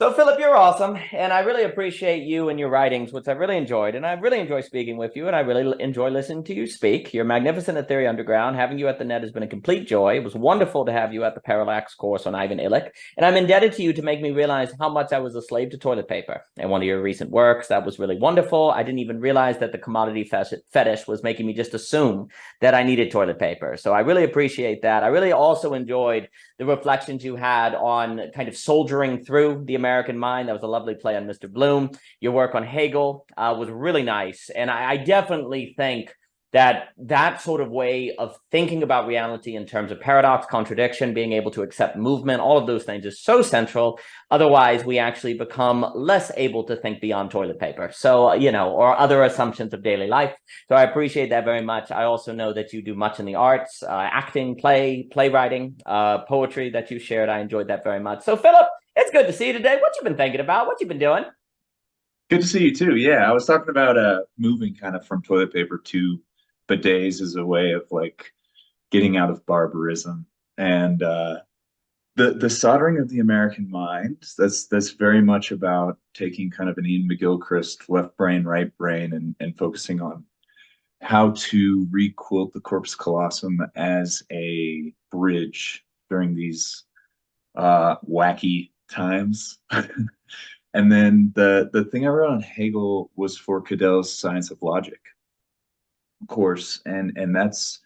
So, Philip, you're awesome, and I really appreciate you and your writings, which I really enjoyed. And I really enjoy speaking with you, and I really enjoy listening to you speak. You're magnificent at Theory Underground. Having you at the net has been a complete joy. It was wonderful to have you at the Parallax course on Ivan Illich, and I'm indebted to you to make me realize how much I was a slave to toilet paper. And one of your recent works, that was really wonderful. I didn't even realize that the commodity fetish was making me just assume that I needed toilet paper. So I really appreciate that. I really also enjoyed the reflections you had on kind of soldiering through the American mind. That was a lovely play on Mr. Bloom. Your work on Hegel was really nice. And I definitely think that sort of way of thinking about reality in terms of paradox, contradiction, being able to accept movement, all of those things is so central. Otherwise, we actually become less able to think beyond toilet paper. So, or other assumptions of daily life. So I appreciate that very much. I also know that you do much in the arts, acting, playwriting, poetry that you shared. I enjoyed that very much. So, Philip, it's good to see you today. What you been thinking about? What you been doing? Good to see you too. Yeah, I was talking about moving kind of from toilet paper to bidets as a way of like getting out of barbarism and the soldering of the American mind. That's very much about taking kind of an Ian McGilchrist left brain, right brain, and focusing on how to requilt the corpus callosum as a bridge during these wacky times. And then the thing I wrote on Hegel was for Cadell's Science of Logic course, and that's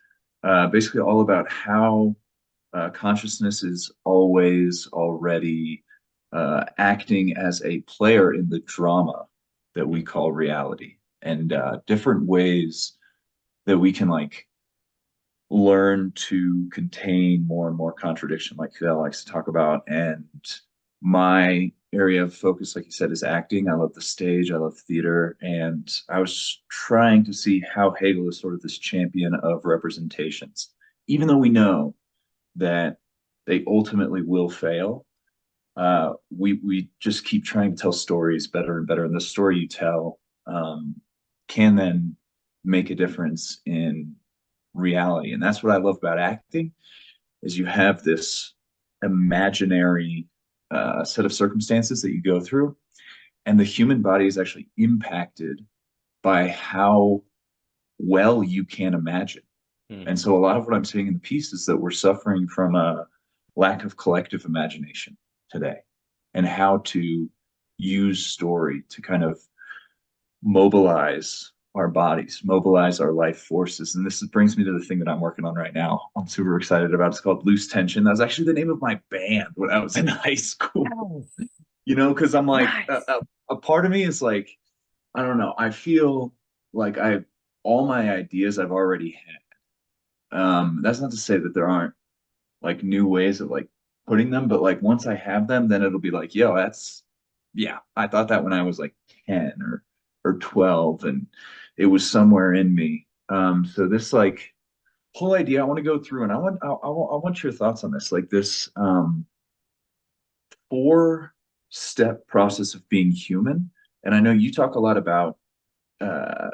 basically all about how consciousness is always already acting as a player in the drama that we call reality, and different ways that we can like learn to contain more and more contradiction, like Phil likes to talk about. And my area of focus, like you said, is acting. I love the stage, I love theater. And I was trying to see how Hegel is sort of this champion of representations, even though we know that they ultimately will fail. We just keep trying to tell stories better and better, and the story you tell can then make a difference in reality. And that's what I love about acting is you have this imaginary set of circumstances that you go through, and the human body is actually impacted by how well you can imagine. And Mm-hmm. so a lot of what I'm saying in the piece is that we're suffering from a lack of collective imagination today, and how to use story to kind of mobilize our bodies, mobilize our life forces. And this brings me to the thing that I'm working on right now. I'm super excited about. It's called Loose Tension. That was actually the name of my band when I was in high school. Nice. Because I'm like, Nice. a part of me is like, I don't know. I feel like all my ideas I've already had. That's not to say that there aren't like new ways of like putting them, but like once I have them, then it'll be like, yo, yeah, I thought that when I was like 10 or 12, and it was somewhere in me. So this like whole idea I want to go through, and I want your thoughts on this, like this four-step process of being human. And I know you talk a lot about uh,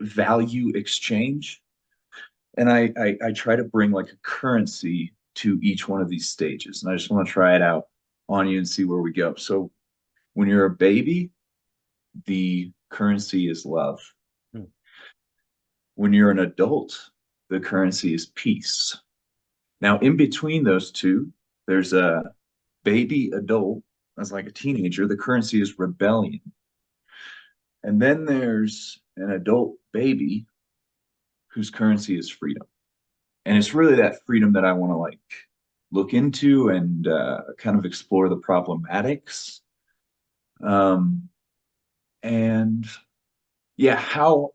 value exchange, and I try to bring like a currency to each one of these stages, and I just want to try it out on you and see where we go. So when you're a baby, the currency is love. Mm. When you're an adult, the currency is peace. Now, in between those two, there's a baby adult that's like a teenager. The currency is rebellion. And then there's an adult baby whose currency is freedom. And it's really that freedom that I want to like look into and kind of explore the problematics. Um, and yeah, how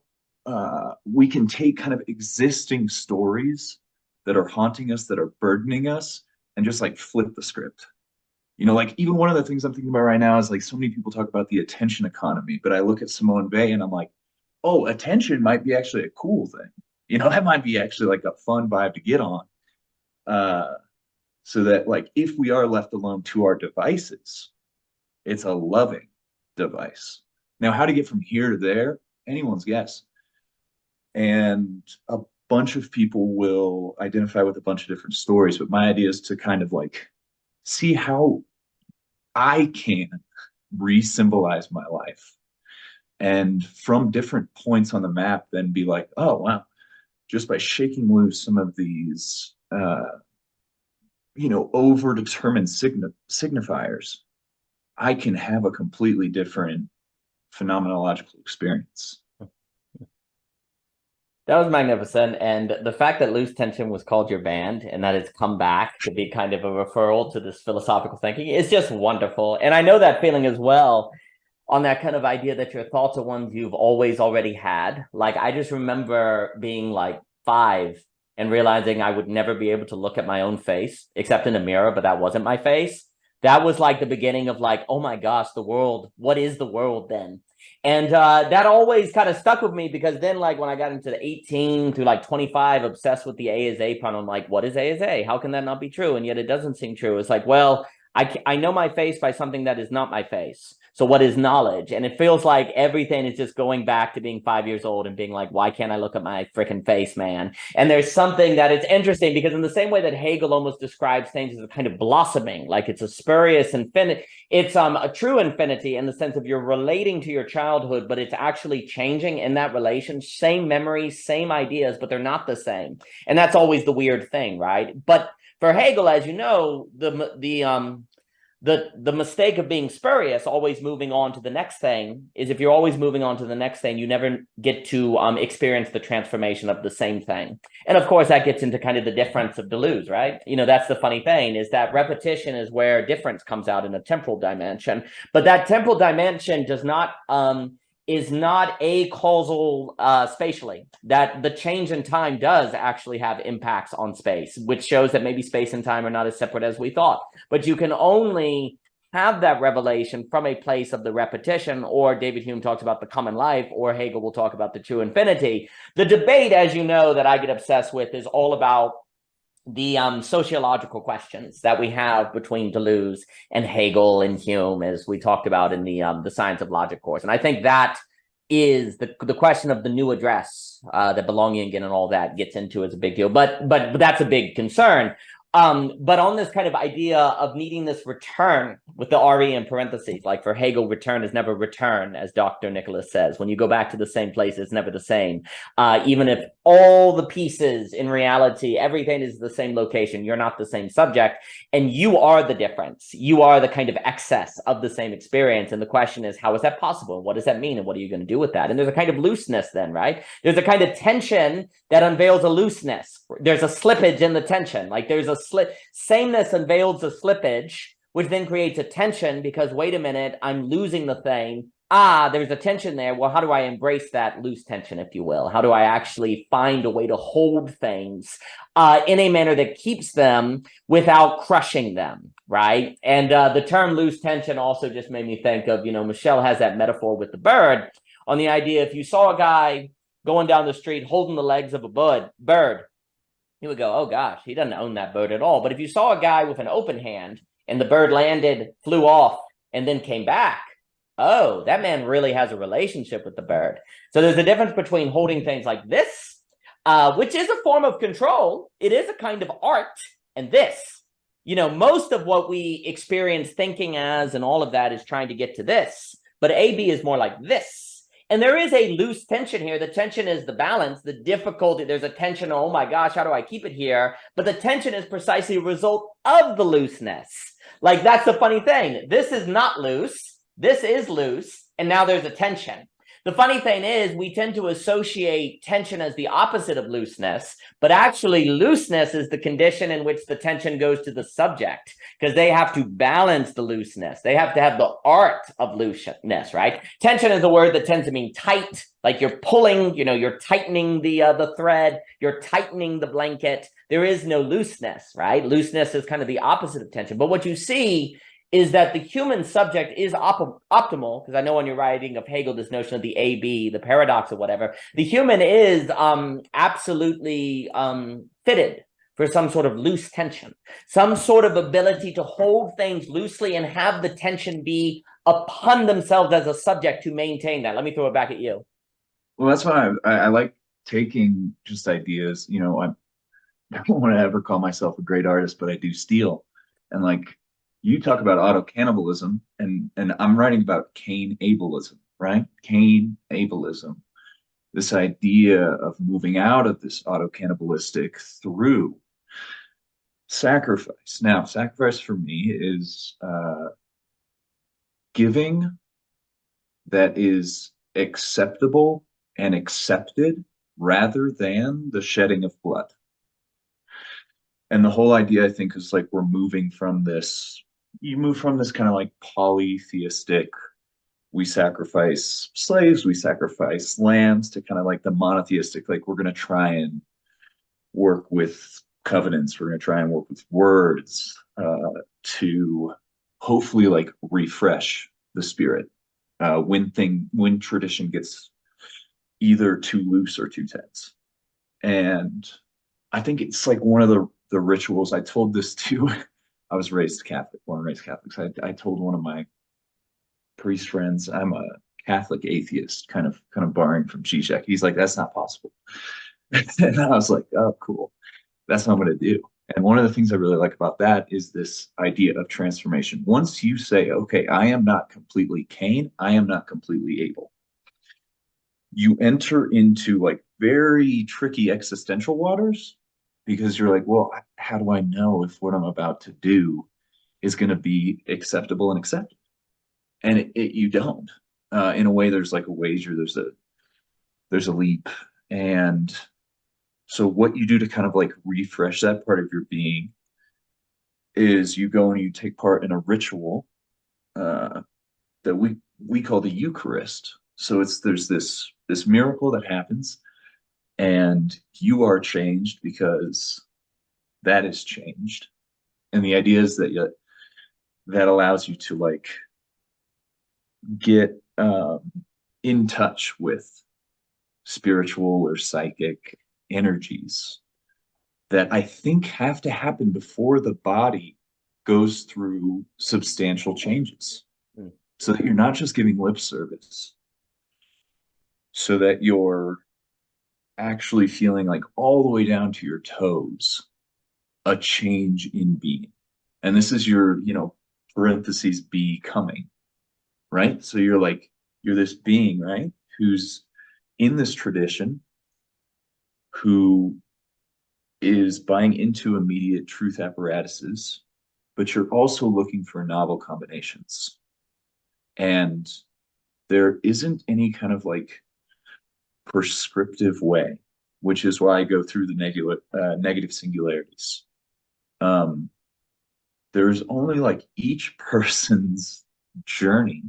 we can take kind of existing stories that are haunting us, that are burdening us, and just like flip the script. Like even one of the things I'm thinking about right now is like so many people talk about the attention economy, but I look at Simone Weil and I'm like, oh, attention might be actually a cool thing. That might be actually like a fun vibe to get on. Uh, so that like if we are left alone to our devices, it's a loving device. Now, how to get from here to there, anyone's guess. And a bunch of people will identify with a bunch of different stories, but my idea is to kind of like see how I can re-symbolize my life. And from different points on the map, then be like, oh, wow, just by shaking loose some of these, over-determined signifiers, I can have a completely different phenomenological experience. That was magnificent. And the fact that loose tension was called your band and that it's come back to be kind of a referral to this philosophical thinking is just wonderful. And I know that feeling as well, on that kind of idea that your thoughts are ones you've always already had. Like, I just remember being like 5 and realizing I would never be able to look at my own face except in a mirror, but that wasn't my face. That was like the beginning of like, oh my gosh, the world, what is the world then? And that always kind of stuck with me, because then like when I got into the 18 to like 25, obsessed with the A is A problem, I'm like, what is A is A? How can that not be true? And yet it doesn't seem true. It's like, well, I know my face by something that is not my face. So what is knowledge? And it feels like everything is just going back to being 5 years old and being like, why can't I look at my freaking face, man? And there's something that it's interesting, because in the same way that Hegel almost describes things as a kind of blossoming, like it's a spurious infinity, it's a true infinity in the sense of you're relating to your childhood, but it's actually changing in that relation. Same memories, same ideas, but they're not the same. And that's always the weird thing, right? But for Hegel, as you know, the mistake of being spurious, always moving on to the next thing, is if you're always moving on to the next thing, you never get to experience the transformation of the same thing. And of course, that gets into kind of the difference of Deleuze, right? That's the funny thing, is that repetition is where difference comes out in a temporal dimension. But that temporal dimension does not is not acausal spatially. That the change in time does actually have impacts on space, which shows that maybe space and time are not as separate as we thought. But you can only have that revelation from a place of the repetition, or David Hume talks about the common life, or Hegel will talk about the true infinity. The debate, as you know, that I get obsessed with is all about the sociological questions that we have between Deleuze and Hegel and Hume, as we talked about in the Science of Logic course. And I think that is the question of the new address, that belonging and all that gets into is a big deal. But that's a big concern. But on this kind of idea of needing this return with the RE in parentheses, like for Hegel, return is never return, as Dr. Nicholas says. When you go back to the same place, it's never the same. Even if all the pieces in reality, everything is the same location, you're not the same subject, and you are the difference. You are the kind of excess of the same experience. And the question is, how is that possible? What does that mean? And what are you going to do with that? And there's a kind of looseness then, right? There's a kind of tension that unveils a looseness. There's a slippage in the tension. Like there's a sameness unveils a slippage, which then creates a tension, because wait a minute, I'm losing the thing. There's a tension there. Well, how do I embrace that loose tension, if you will? How do I actually find a way to hold things in a manner that keeps them without crushing them, right? And the term loose tension also just made me think of, Michelle has that metaphor with the bird, on the idea, if you saw a guy going down the street holding the legs of a bird, you would go, oh gosh, he doesn't own that bird at all. But if you saw a guy with an open hand and the bird landed, flew off, and then came back, oh, that man really has a relationship with the bird. So there's a difference between holding things like this, which is a form of control. It is a kind of art, and this. Most of what we experience thinking as and all of that is trying to get to this. But AB is more like this. And there is a loose tension here. The tension is the balance, the difficulty. There's a tension, oh my gosh, how do I keep it here? But the tension is precisely a result of the looseness. Like, that's the funny thing. This is not loose. This is loose. And now there's a tension. The funny thing is, we tend to associate tension as the opposite of looseness, but actually looseness is the condition in which the tension goes to the subject, because they have to balance the looseness. They have to have the art of looseness, right? Tension is a word that tends to mean tight, like you're pulling, you're tightening the thread, you're tightening the blanket. There is no looseness, right? Looseness is kind of the opposite of tension. But what you see is that the human subject is optimal, because I know when you're writing of Hegel, this notion of the AB, the paradox or whatever, the human is absolutely fitted for some sort of loose tension, some sort of ability to hold things loosely and have the tension be upon themselves as a subject to maintain that. Let me throw it back at you. Well, that's why I like taking just ideas. I don't want to ever call myself a great artist, but I do steal. And like, you talk about auto cannibalism, and I'm writing about Cain ableism, right? Cain ableism, this idea of moving out of this auto cannibalistic through sacrifice. Now, sacrifice for me is giving that is acceptable and accepted rather than the shedding of blood. And the whole idea, I think, is like we're moving from this, you move from this kind of like polytheistic, we sacrifice slaves, we sacrifice lambs, to kind of like the monotheistic, like we're going to try and work with covenants, we're going to try and work with words to hopefully like refresh the spirit when tradition gets either too loose or too tense. And I think it's like one of the rituals. I told this to, I was raised Catholic, born and raised Catholic. So I told one of my priest friends, I'm a Catholic atheist, kind of borrowing from Zizek. He's like, that's not possible. And I was like, oh, cool. That's what I'm going to do. And one of the things I really like about that is this idea of transformation. Once you say, okay, I am not completely Cain, I am not completely Abel, you enter into like very tricky existential waters, because you're like, well, how do I know if what I'm about to do is going to be acceptable and accepted? And you don't. In a way, there's like a wager, there's a leap. And so what you do to kind of like refresh that part of your being is you go and you take part in a ritual that we call the Eucharist. So there's this miracle that happens, and you are changed because that is changed. And the idea is that that allows you to like get in touch with spiritual or psychic energies that I think have to happen before the body goes through substantial changes. So that you're not just giving lip service, so that you're actually feeling like all the way down to your toes a change in being. And this is your, parentheses, becoming, right? So you're this being, right, who's in this tradition, who is buying into immediate truth apparatuses, but you're also looking for novel combinations. And there isn't any kind of like prescriptive way, which is why I go through the negative singularities. There's only like each person's journey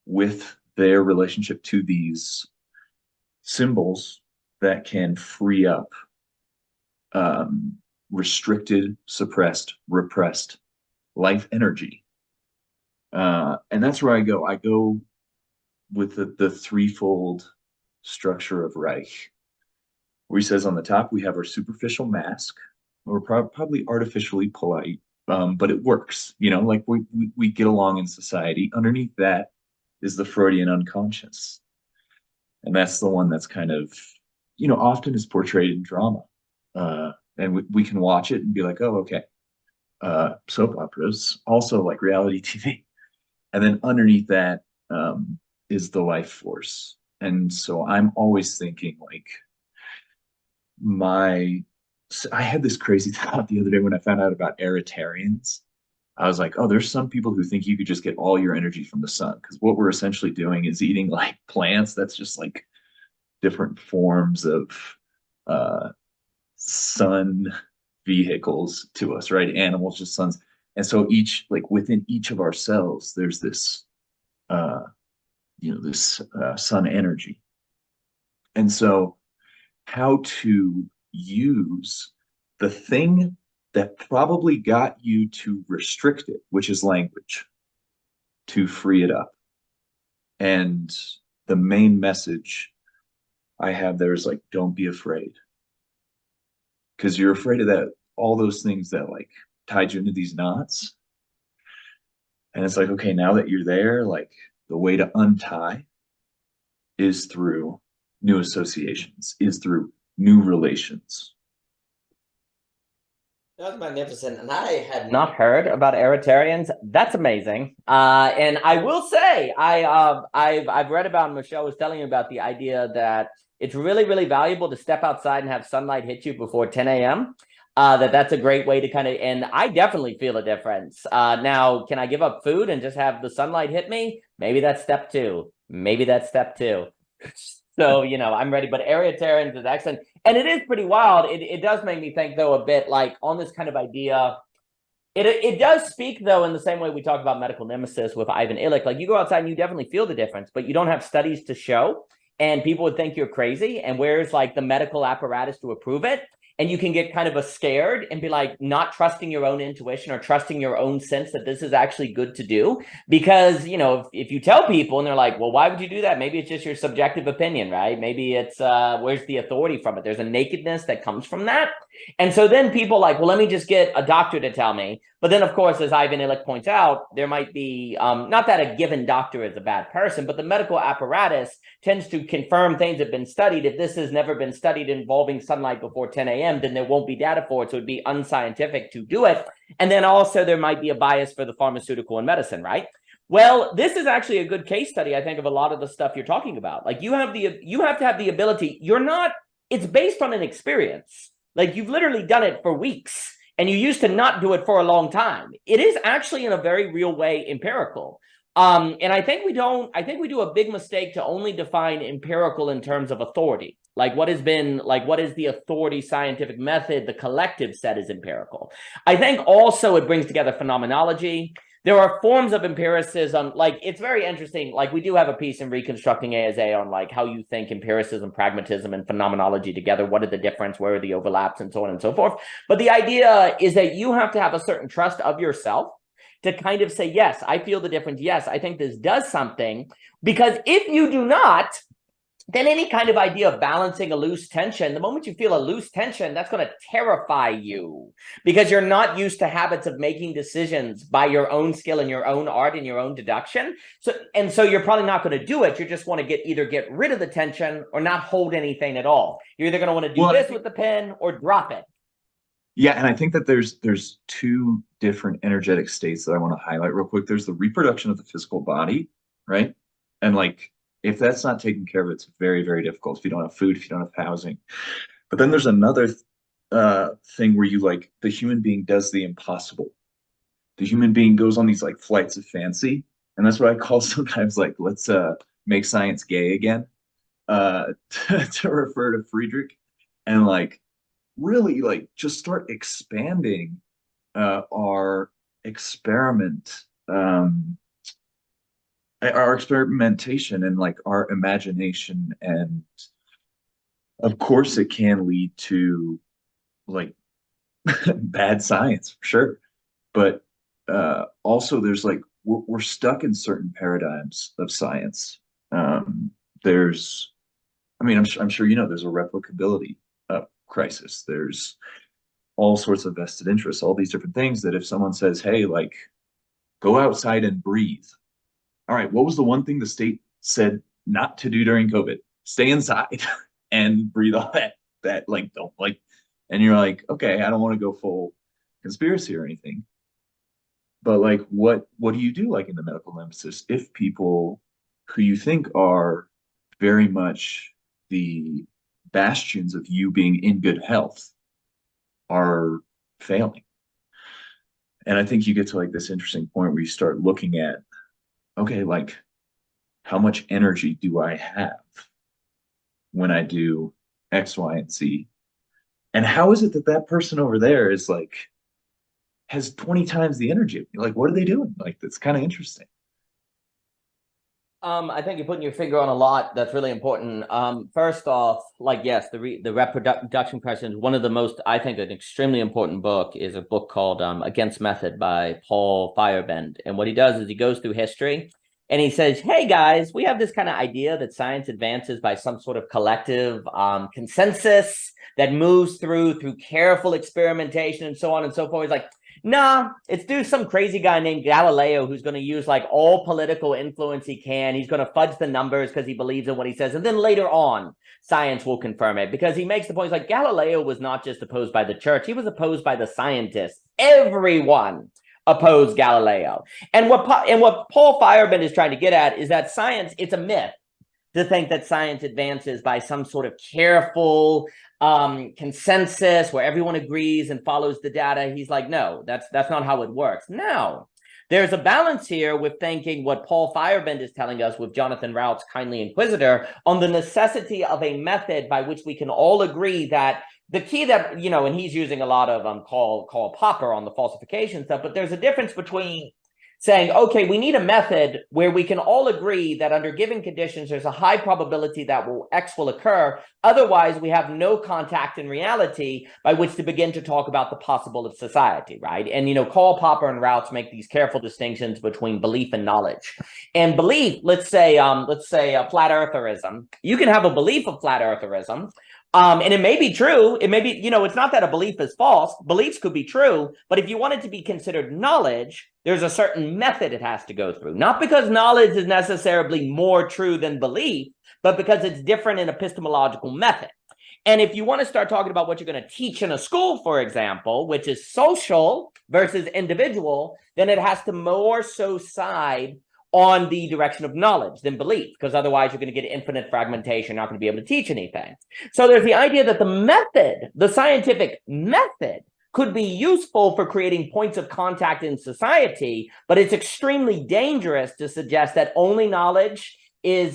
with their relationship to these symbols that can free up restricted, suppressed, repressed life energy. And that's where I go. I go with the threefold structure of Reich, where he says on the top, we have our superficial mask. We're probably artificially polite, but it works. Like we get along in society. Underneath that is the Freudian unconscious. And that's the one that's kind of, often is portrayed in drama. And we can watch it and be like, oh, okay. Soap operas, also like reality TV. And then underneath that is the life force. And so I'm always thinking like I had this crazy thought the other day when I found out about Eritreans. I was like, oh, there's some people who think you could just get all your energy from the sun, because what we're essentially doing is eating like plants. That's just like different forms of sun vehicles to us, right? Animals, just suns. And so within each of our cells, there's this, sun energy. And so how to use the thing that probably got you to restrict it, which is language, to free it up. And the main message I have there is like, don't be afraid. Because you're afraid of that, all those things that like tied you into these knots. And it's like, okay, now that you're there, like the way to untie is through new associations, is through new relations. That's magnificent, and I had not heard about Eritreans. That's amazing. And I will say, I've read about, Michelle was telling you about the idea that it's really, really valuable to step outside and have sunlight hit you before 10 a.m. That's a great way to kind of, and I definitely feel a difference. Now, can I give up food and just have the sunlight hit me? Maybe that's step two. Maybe that's step two. So, I'm ready. But Eritreans is excellent. And it is pretty wild. It does make me think, though, a bit like on this kind of idea. It does speak, though, in the same way we talk about medical nemesis with Ivan Illich. Like, you go outside and you definitely feel the difference, but you don't have studies to show. And people would think you're crazy. And where's like the medical apparatus to approve it? And you can get kind of a scared and be like not trusting your own intuition or trusting your own sense that this is actually good to do. Because, if you tell people and they're like, well, why would you do that? Maybe it's just your subjective opinion, right? Maybe it's where's the authority from it? There's a nakedness that comes from that. And so then people like, well, let me just get a doctor to tell me. But then, of course, as Ivan Illich points out, there might be, not that a given doctor is a bad person, but the medical apparatus tends to confirm things that have been studied. If this has never been studied involving sunlight before 10 a.m., then there won't be data for it. So it'd be unscientific to do it. And then also there might be a bias for the pharmaceutical and medicine, right? Well, this is actually a good case study, I think, of a lot of the stuff you're talking about. Like you have to have the ability. It's based on an experience. Like you've literally done it for weeks and you used to not do it for a long time. It is actually in a very real way empirical. And I think we do a big mistake to only define empirical in terms of authority. What is the authority scientific method? The collective set is empirical. I think also it brings together phenomenology. There are forms of empiricism, it's very interesting. We do have a piece in Reconstructing ASA on how you think empiricism, pragmatism, and phenomenology together. What are the difference? Where are the overlaps, and so on and so forth. But the idea is that you have to have a certain trust of yourself to kind of say, yes, I feel the difference. Yes, I think this does something. Because if you do not, then any kind of idea of balancing a loose tension, the moment you feel a loose tension, that's going to terrify you because you're not used to habits of making decisions by your own skill and your own art and your own deduction. So you're probably not going to do it. You just want to either get rid of the tension or not hold anything at all. You're either going to want to do this with the pen or drop it. Yeah, and I think that there's two different energetic states that I want to highlight real quick. There's the reproduction of the physical body, right? And if that's not taken care of, it's very, very difficult if you don't have food, if you don't have housing. But then there's another thing where the human being does the impossible. The human being goes on these flights of fancy, and that's what I call sometimes let's make science gay again, to refer to Friedrich, and really just start expanding our experimentation and our imagination. And of course it can lead to bad science for sure, but also there's we're stuck in certain paradigms of science. I'm sure there's a replicability crisis. There's all sorts of vested interests, all these different things that if someone says, hey, go outside and breathe. All right, what was the one thing the state said not to do during COVID? Stay inside and breathe all that don't and you're okay, I don't want to go full conspiracy or anything. But what do you do in the medical nemesis if people who you think are very much the bastions of you being in good health are failing? And I think you get to this interesting point where you start looking at, okay, how much energy do I have when I do X, Y, and Z? And how is it that that person over there is has 20 times the energy? What are they doing? That's kind of interesting. I think you're putting your finger on a lot that's really important. First off, yes, the reproduction question is one of the most, I think, an extremely important book is a book called Against Method by Paul Feyerabend. And what he does is he goes through history and he says, hey, guys, we have this kind of idea that science advances by some sort of collective consensus that moves through careful experimentation and so on and so forth. He's Nah, it's due to some crazy guy named Galileo who's going to use like all political influence he can. He's going to fudge the numbers because he believes in what he says. And then later on, science will confirm it, because he makes the point like Galileo was not just opposed by the church. He was opposed by the scientists. Everyone opposed Galileo. And what Paul Feyerabend is trying to get at is that science, it's a myth to think that science advances by some sort of careful consensus where everyone agrees and follows the data. He's like, no, that's not how it works. Now, there's a balance here with thinking what Paul Feyerabend is telling us with Jonathan Rout's Kindly Inquisitor on the necessity of a method by which we can all agree that the key that, you know, and he's using a lot of Karl Popper on the falsification stuff, but there's a difference between saying, okay, we need a method where we can all agree that under given conditions, there's a high probability that X will occur. Otherwise, we have no contact in reality by which to begin to talk about the possible of society, right? And, you know, Karl Popper and Routz make these careful distinctions between belief and knowledge. And belief, let's say flat eartherism. You can have a belief of flat eartherism, and it may be true. It may be, you know, it's not that a belief is false. Beliefs could be true. But if you want it to be considered knowledge, there's a certain method it has to go through. Not because knowledge is necessarily more true than belief, but because it's different in epistemological method. And if you want to start talking about what you're going to teach in a school, for example, which is social versus individual, then it has to more so side on the direction of knowledge than belief, because otherwise you're going to get infinite fragmentation, not going to be able to teach anything. So there's the idea that the method, the scientific method, could be useful for creating points of contact in society, but it's extremely dangerous to suggest that only knowledge is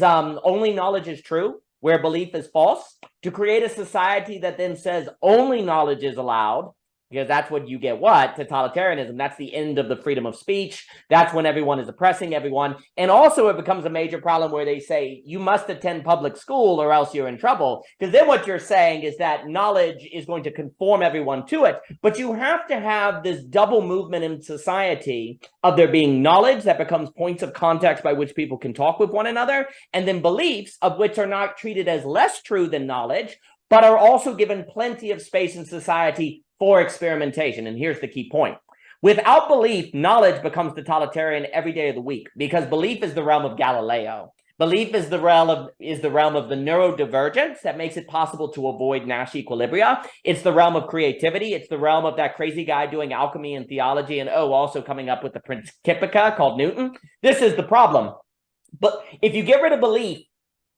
true, where belief is false. To create a society that then says only knowledge is allowed, because that's what you get totalitarianism. That's the end of the freedom of speech. That's when everyone is oppressing everyone. And also it becomes a major problem where they say you must attend public school or else you're in trouble. Because then what you're saying is that knowledge is going to conform everyone to it. But you have to have this double movement in society of there being knowledge that becomes points of contact by which people can talk with one another, and then beliefs of which are not treated as less true than knowledge, but are also given plenty of space in society for experimentation. And here's the key point. Without belief, knowledge becomes totalitarian every day of the week, because belief is the realm of Galileo. Belief is the realm of the neurodivergence that makes it possible to avoid Nash equilibria. It's the realm of creativity. It's the realm of that crazy guy doing alchemy and theology and also coming up with the Principia called Newton. This is the problem. But if you get rid of belief,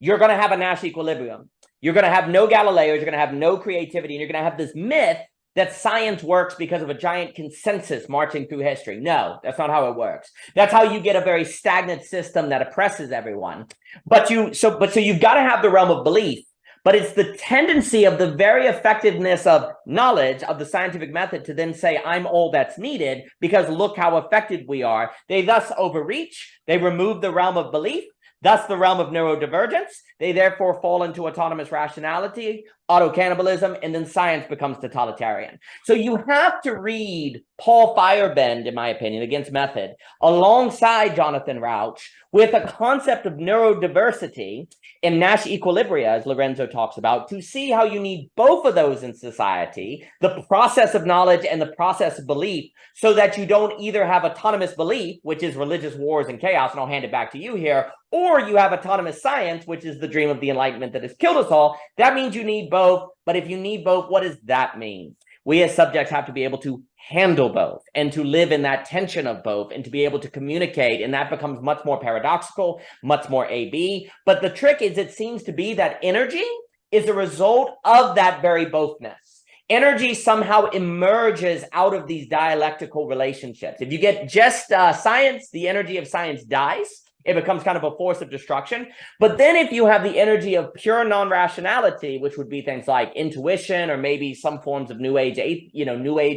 you're going to have a Nash equilibrium. You're going to have no Galileos. You're going to have no creativity. And you're going to have this myth that science works because of a giant consensus marching through history. No, that's not how it works. That's how you get a very stagnant system that oppresses everyone. So you've got to have the realm of belief, but it's the tendency of the very effectiveness of knowledge, of the scientific method, to then say, I'm all that's needed because look how effective we are. They thus overreach. They remove the realm of belief, thus the realm of neurodivergence. They therefore fall into autonomous rationality, auto-cannibalism, and then science becomes totalitarian. So you have to read Paul Feyerabend, in my opinion, against method, alongside Jonathan Rauch, with a concept of neurodiversity in Nash equilibria, as Lorenzo talks about, to see how you need both of those in society, the process of knowledge and the process of belief, so that you don't either have autonomous belief, which is religious wars and chaos, and I'll hand it back to you here, or you have autonomous science, which is the dream of the Enlightenment that has killed us all. That means you need both. But if you need both, what does that mean? We as subjects have to be able to handle both and to live in that tension of both and to be able to communicate. And that becomes much more paradoxical, much more AB. But the trick is, it seems to be that energy is a result of that very bothness. Energy somehow emerges out of these dialectical relationships. If you get just science, the energy of science dies. It becomes kind of a force of destruction. But then if you have the energy of pure non-rationality, which would be things like intuition or maybe some forms of new age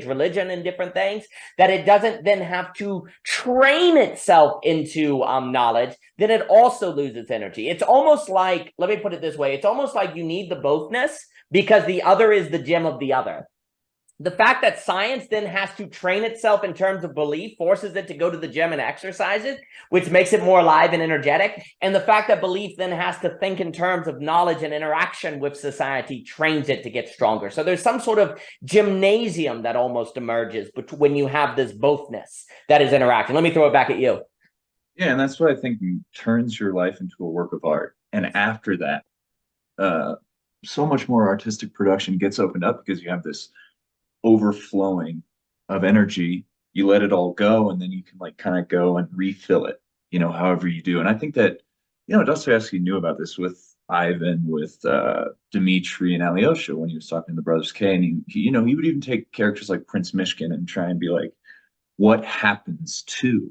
religion and different things, that it doesn't then have to train itself into knowledge, then it also loses energy. It's almost like, let me put it this way, it's almost like you need the bothness because the other is the gem of the other. the fact that science then has to train itself in terms of belief forces it to go to the gym and exercise it, which makes it more alive and energetic. And the fact that belief then has to think in terms of knowledge and interaction with society trains it to get stronger. So there's some sort of gymnasium that almost emerges when you have this bothness that is interacting. Let me throw it back at you. Yeah, and that's what I think turns your life into a work of art. And after that, so much more artistic production gets opened up because you have this overflowing of energy. You let it all go, and then you can like kind of go and refill it, however you do. And I think that, Dostoevsky knew about this with Ivan, with Dmitri and Alyosha when he was talking to the Brothers K. And he would even take characters like Prince Mishkin and try and be like, what happens to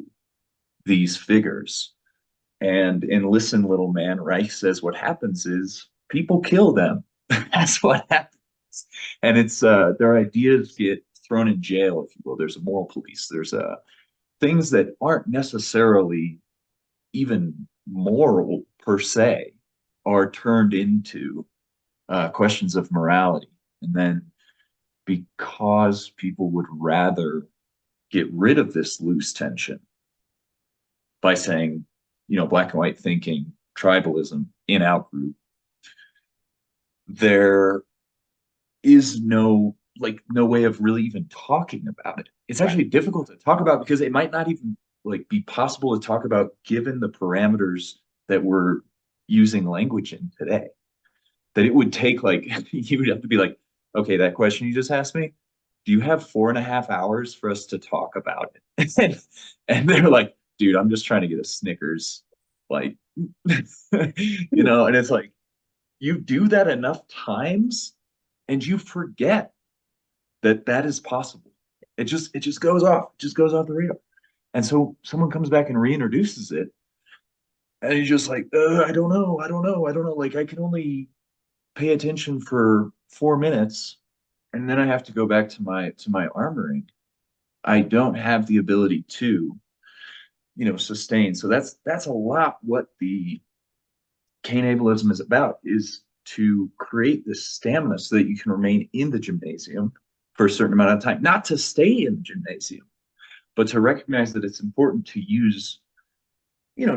these figures? And in Listen, Little Man, Reich says what happens is people kill them. That's what happens. And it's their ideas get thrown in jail, if you will. There's a moral police. There's things that aren't necessarily even moral per se are turned into questions of morality. And then because people would rather get rid of this loose tension by saying, black and white thinking, tribalism, in-out group, there is no way of really even talking about it. It's actually difficult to talk about because it might not even be possible to talk about given the parameters that we're using language in today. That it would take you would have to be like, okay, that question you just asked me, do you have 4.5 hours for us to talk about it? And they're like, dude, I'm just trying to get a Snickers, and it's like, you do that enough times and you forget that is possible. It just goes off the radar. And so someone comes back and reintroduces it, and you're just like, I don't know. I can only pay attention for 4 minutes, and then I have to go back to my armoring. I don't have the ability to, sustain. So that's a lot what the cane ableism is about, is to create this stamina so that you can remain in the gymnasium for a certain amount of time, not to stay in the gymnasium, but to recognize that it's important to use,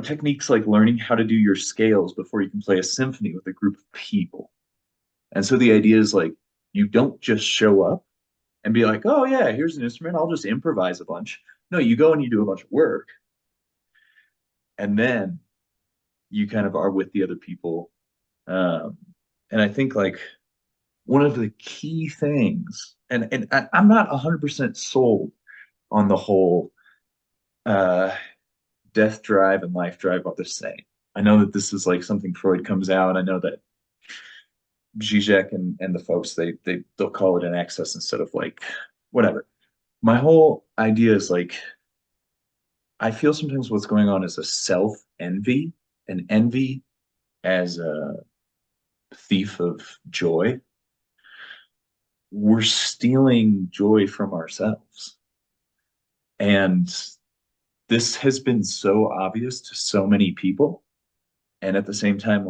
techniques like learning how to do your scales before you can play a symphony with a group of people. And so the idea is you don't just show up and be like, oh yeah, here's an instrument, I'll just improvise a bunch. No, you go and you do a bunch of work. And then you kind of are with the other people. And I think one of the key things, and I'm not 100% sold on the whole death drive and life drive, what they're saying. I know that this is something Freud comes out. I know that Zizek and the folks, they'll call it an excess instead of whatever. My whole idea is I feel sometimes what's going on is a self-envy, an envy as a thief of joy. We're stealing joy from ourselves. And this has been so obvious to so many people. And at the same time,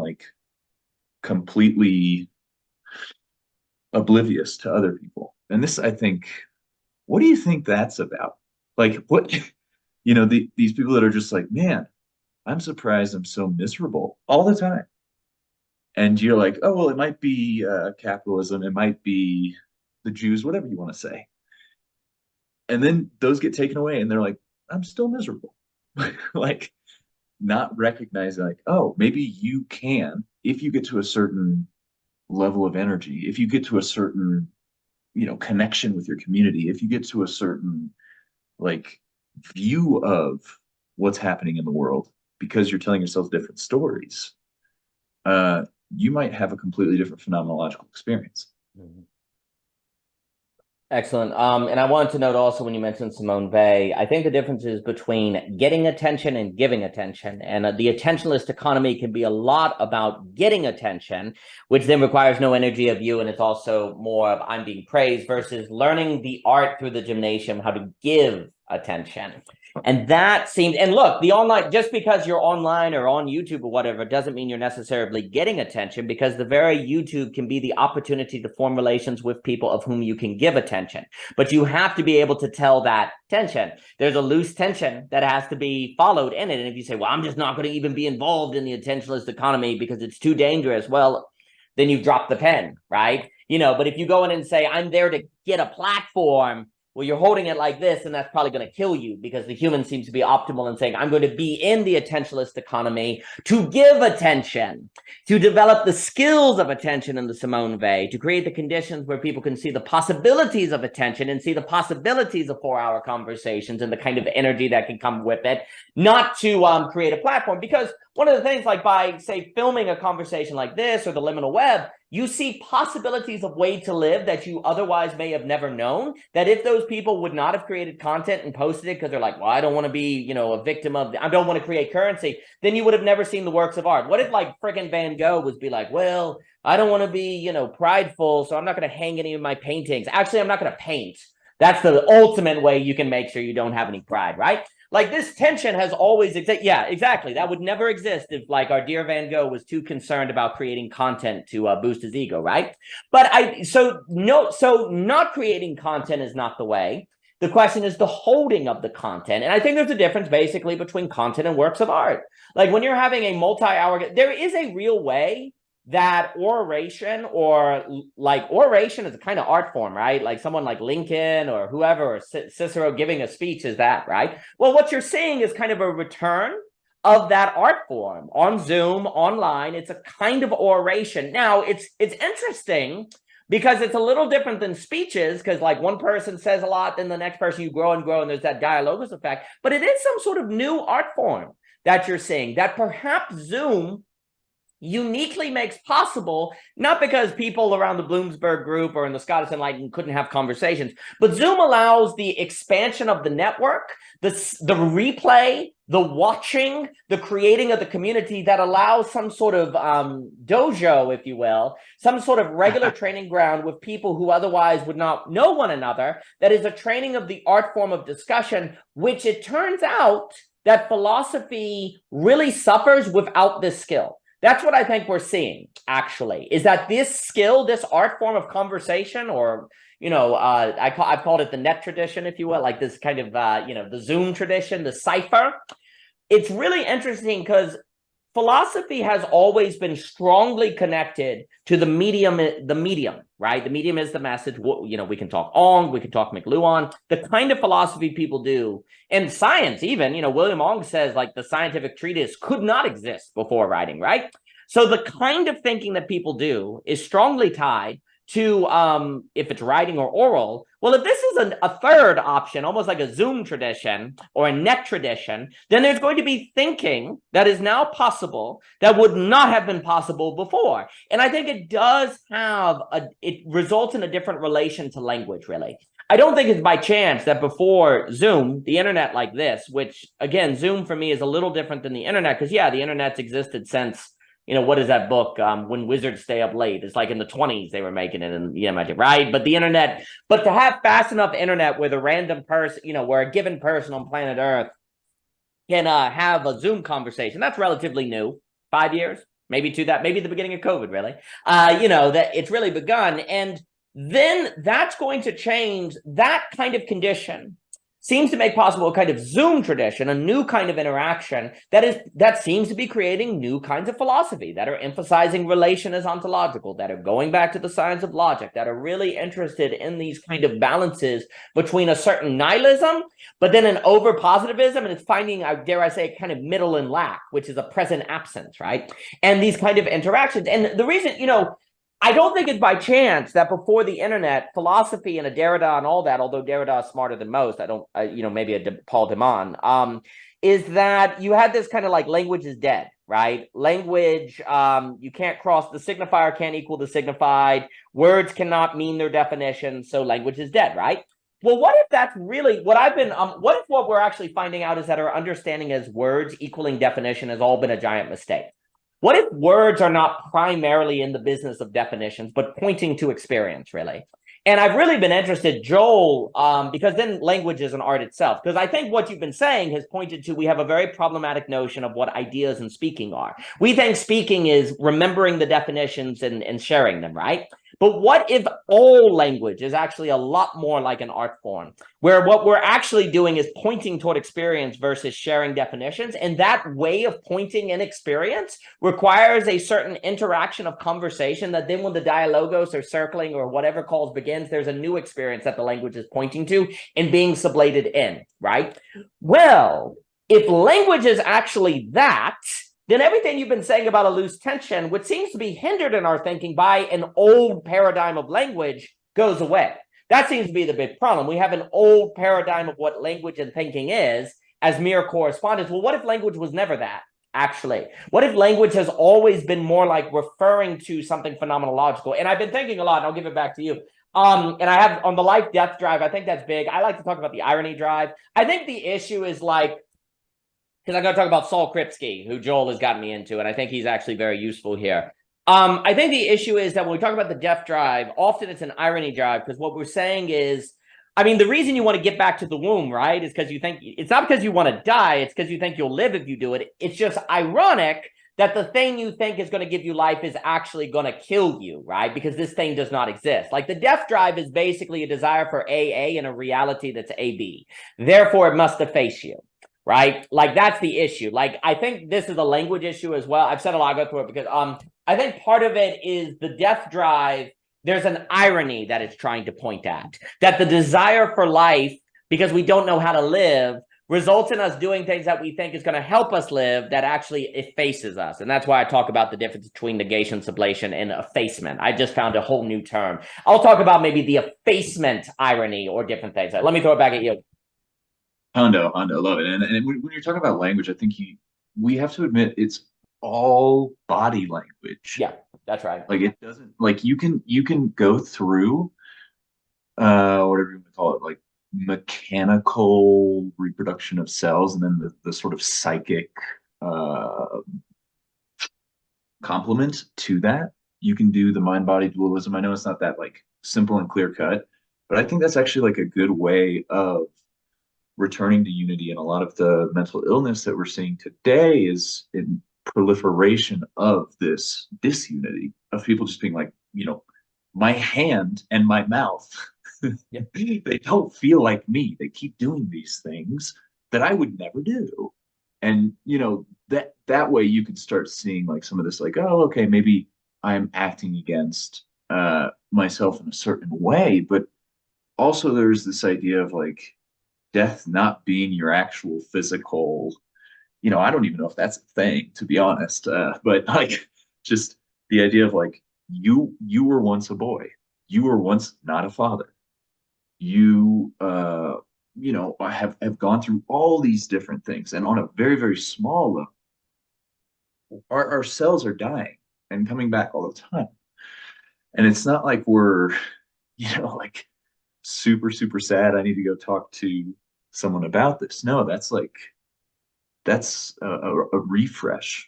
completely oblivious to other people. And this, I think, what do you think that's about? What, these people that are just man, I'm surprised I'm so miserable all the time. And you're like, oh, well, it might be capitalism. It might be the Jews, whatever you want to say. And then those get taken away and they're like, I'm still miserable. Not recognizing oh, maybe you can, if you get to a certain level of energy, if you get to a certain, connection with your community, if you get to a certain view of what's happening in the world, because you're telling yourself different stories, you might have a completely different phenomenological experience. Mm-hmm. Excellent. And I wanted to note also when you mentioned Simone Weil, I think the difference is between getting attention and giving attention. And the attentionalist economy can be a lot about getting attention, which then requires no energy of you. And it's also more of I'm being praised versus learning the art through the gymnasium, how to give attention. And that seems, and look, the online, just because you're online or on YouTube or whatever, doesn't mean you're necessarily getting attention, because the very YouTube can be the opportunity to form relations with people of whom you can give attention. But you have to be able to tell that tension. There's a loose tension that has to be followed in it. And if you say, well, I'm just not going to even be involved in the attentionalist economy because it's too dangerous, well, then you've dropped the pen, right? But if you go in and say, I'm there to get a platform, well, you're holding it like this, and that's probably going to kill you, because the human seems to be optimal in saying, I'm going to be in the attentionalist economy to give attention, to develop the skills of attention in the Simone Weil, to create the conditions where people can see the possibilities of attention and see the possibilities of 4-hour conversations and the kind of energy that can come with it, not to create a platform. Because one of the things, like by, say, filming a conversation like this or the liminal web, you see possibilities of way to live that you otherwise may have never known, that if those people would not have created content and posted it because they're like, well, I don't want to be, a victim of, I don't want to create currency, then you would have never seen the works of art. What if like friggin' Van Gogh was be like, well, I don't want to be, prideful, so I'm not going to hang any of my paintings. Actually, I'm not going to paint. That's the ultimate way you can make sure you don't have any pride, right? Like, this tension has always existed. Yeah, exactly. That would never exist if, like, our dear Van Gogh was too concerned about creating content to boost his ego, right? But so not creating content is not the way. The question is the holding of the content. And I think there's a difference basically between content and works of art. Like, when you're having a multi-hour, there is a real way that oration is a kind of art form, right? Like someone like Lincoln or whoever, or Cicero giving a speech is that, right? Well, what you're seeing is kind of a return of that art form on Zoom, online. It's a kind of oration. Now, it's interesting because it's a little different than speeches, because like one person says a lot, then the next person you grow and grow, and there's that dialogus effect. But it is some sort of new art form that you're seeing that perhaps Zoom uniquely makes possible, not because people around the Bloomsburg group or in the Scottish Enlightenment couldn't have conversations, but Zoom allows the expansion of the network, the replay, the watching, the creating of the community that allows some sort of dojo, if you will, some sort of regular training ground with people who otherwise would not know one another. That is a training of the art form of discussion, which it turns out that philosophy really suffers without this skill. That's what I think we're seeing, actually, is that this skill, this art form of conversation, or, I've called it the net tradition, if you will, like this kind of, the Zoom tradition, the cipher. It's really interesting because philosophy has always been strongly connected to the medium, right? The medium is the message. We can talk Ong, we can talk McLuhan, the kind of philosophy people do. And science, even, William Ong says, like, the scientific treatise could not exist before writing, right? So the kind of thinking that people do is strongly tied to, if it's writing or oral. Well, if this is a third option, almost like a Zoom tradition or a net tradition, then there's going to be thinking that is now possible that would not have been possible before. And I think it does it results in a different relation to language, really. I don't think it's by chance that before Zoom, the internet like this, which, again, Zoom for me is a little different than the internet, because, yeah, the internet's existed since, what is that book, When Wizards Stay Up Late? It's like in the 20s they were making it, and right? But the internet, but to have fast enough internet where the random person, where a given person on planet Earth can have a Zoom conversation, that's relatively new. 5 years, maybe maybe the beginning of COVID, really. That it's really begun. And then that's going to change. That kind of condition seems to make possible a kind of Zoom tradition, a new kind of interaction that seems to be creating new kinds of philosophy that are emphasizing relation as ontological, that are going back to the science of logic, that are really interested in these kind of balances between a certain nihilism, but then an over positivism, and it's finding, dare I say, kind of middle and lack, which is a present absence, right? And these kind of interactions. And the reason, I don't think it's by chance that before the internet, philosophy and a Derrida and all that, although Derrida is smarter than most, maybe a Paul de Man, is that you had this kind of like language is dead, right? Language, you can't cross, the signifier can't equal the signified, words cannot mean their definition, so language is dead, right? Well, what if that's really what what if what we're actually finding out is that our understanding as words equaling definition has all been a giant mistake? What if words are not primarily in the business of definitions, but pointing to experience, really? And I've really been interested, Joel, because then language is an art itself. Because I think what you've been saying has pointed to we have a very problematic notion of what ideas and speaking are. We think speaking is remembering the definitions and sharing them, right? But what if all language is actually a lot more like an art form, where what we're actually doing is pointing toward experience versus sharing definitions? And that way of pointing in experience requires a certain interaction of conversation that then when the dialogos or circling or whatever calls begins, there's a new experience that the language is pointing to and being sublated in, right? Well, if language is actually that, then everything you've been saying about a loose tension, which seems to be hindered in our thinking by an old paradigm of language, goes away. That seems to be the big problem. We have an old paradigm of what language and thinking is as mere correspondence. Well, what if language was never that, actually? What if language has always been more like referring to something phenomenological? And I've been thinking a lot, and I'll give it back to you. And I have on the life death drive, I think that's big. I like to talk about the irony drive. I think the issue is like, because I'm going to talk about Saul Kripke, who Joel has gotten me into, and I think he's actually very useful here. I think the issue is that when we talk about the death drive, often it's an irony drive, because what we're saying is, I mean, the reason you want to get back to the womb, right, is because you think, it's not because you want to die, it's because you think you'll live if you do it. It's just ironic that the thing you think is going to give you life is actually going to kill you, right? Because this thing does not exist. Like the death drive is basically a desire for AA in a reality that's AB. Therefore, it must efface you. Right? Like that's the issue. Like I think this is a language issue as well. I've said a lot, I'll go through it because I think part of it is the death drive. There's an irony that it's trying to point at, that the desire for life, because we don't know how to live, results in us doing things that we think is going to help us live that actually effaces us. And that's why I talk about the difference between negation, sublation, and effacement. I just found a whole new term. I'll talk about maybe the effacement irony or different things. Let me throw it back at you. Hondo, love it. And when you're talking about language, I think we have to admit it's all body language. Yeah, that's right. Like it doesn't, like you can go through whatever you want to call it, like mechanical reproduction of cells, and then the sort of psychic complement to that. You can do the mind-body dualism. I know it's not that like simple and clear cut, but I think that's actually like a good way of returning to unity. And a lot of the mental illness that we're seeing today is in proliferation of this disunity of people just being like, my hand and my mouth, Yep. They don't feel like me. They keep doing these things that I would never do. And, that way you can start seeing like some of this, like, oh, okay, maybe I'm acting against myself in a certain way. But also there's this idea of like, death not being your actual physical, I don't even know if that's a thing, to be honest. But like just the idea of like you were once a boy, you were once not a father, you have gone through all these different things, and on a very, very small level, our cells are dying and coming back all the time. And it's not like we're like super, super sad, I need to go talk to someone about this. No, that's a refresh.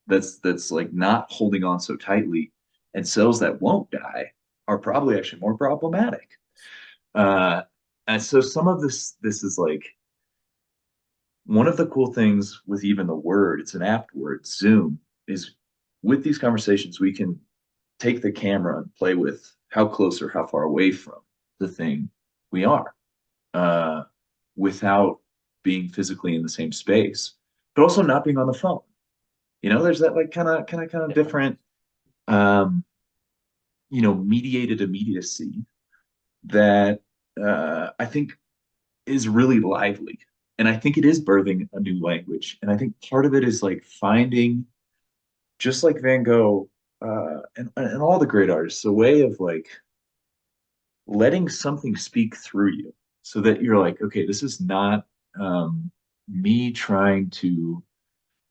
That's like not holding on so tightly. And cells that won't die are probably actually more problematic. And so some of this is like one of the cool things with even the word, it's an apt word, Zoom, is with these conversations, we can take the camera and play with how close or how far away from the thing we are, without being physically in the same space, but also not being on the phone. There's that like kind of different, mediated immediacy that I think is really lively. And I think it is birthing a new language. And I think part of it is like finding, just like Van Gogh, and all the great artists, a way of like letting something speak through you, so that you're like, okay, this is not me trying to